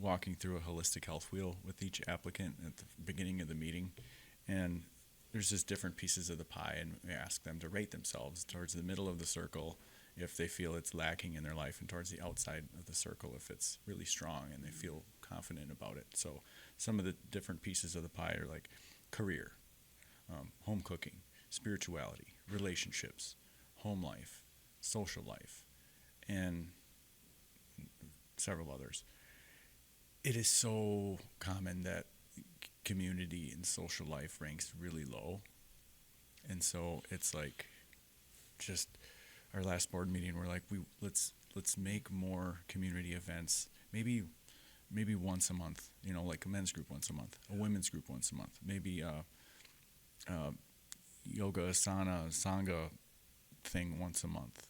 walking through a holistic health wheel with each applicant at the beginning of the meeting, and there's just different pieces of the pie, and we ask them to rate themselves towards the middle of the circle if they feel it's lacking in their life, and towards the outside of the circle if it's really strong and they feel confident about it. So some of the different pieces of the pie are like career, home cooking, spirituality, relationships, home life, social life, and several others. It is so common that community and social life ranks really low. And so it's like, just our last board meeting, we're like, let's make more community events. Maybe maybe once a month, like a men's group once a month, a women's group once a month, maybe yoga, asana, sangha thing once a month,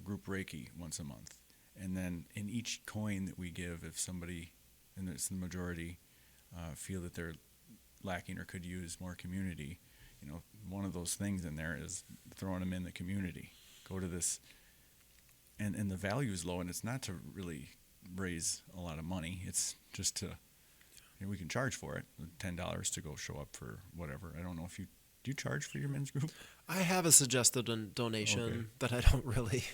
group Reiki once a month. And then in each coin that we give, if somebody, and it's the majority, feel that they're lacking or could use more community, one of those things in there is throwing them in the community. Go to this, and the value is low, and it's not to really raise a lot of money. It's just to, we can charge for it, $10 to go show up for whatever. I don't know if do you charge for your men's group? I have a suggested donation that I don't really.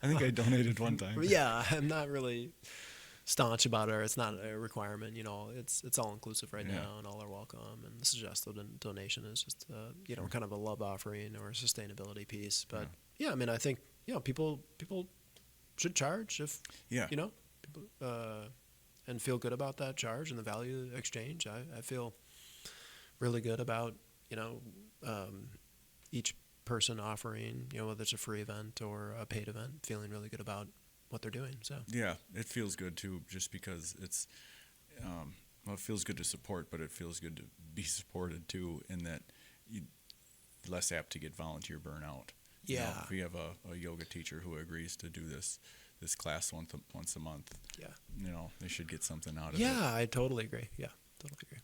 I think I donated one time. Yeah, I'm not really staunch about it. Or it's not a requirement. It's all inclusive right now, and all are welcome. And the suggested donation is just kind of a love offering or a sustainability piece. But I mean, I think people should charge if people, and feel good about that charge and the value exchange. I feel really good about each person offering, whether it's a free event or a paid event, feeling really good about what they're doing. So yeah, it feels good too, just because it's it feels good to support, but it feels good to be supported too, in that you're less apt to get volunteer burnout. Yeah, if we have a yoga teacher who agrees to do this class once a month, they should get something out of it. Yeah, I totally agree. Yeah, totally agree.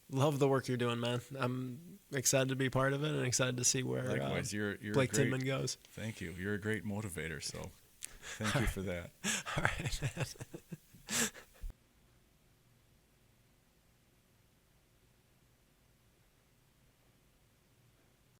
Love the work you're doing, man. I'm excited to be part of it and excited to see where Likewise, you're Blake Tinman goes. Thank you. You're a great motivator, so thank you for that. All right, man.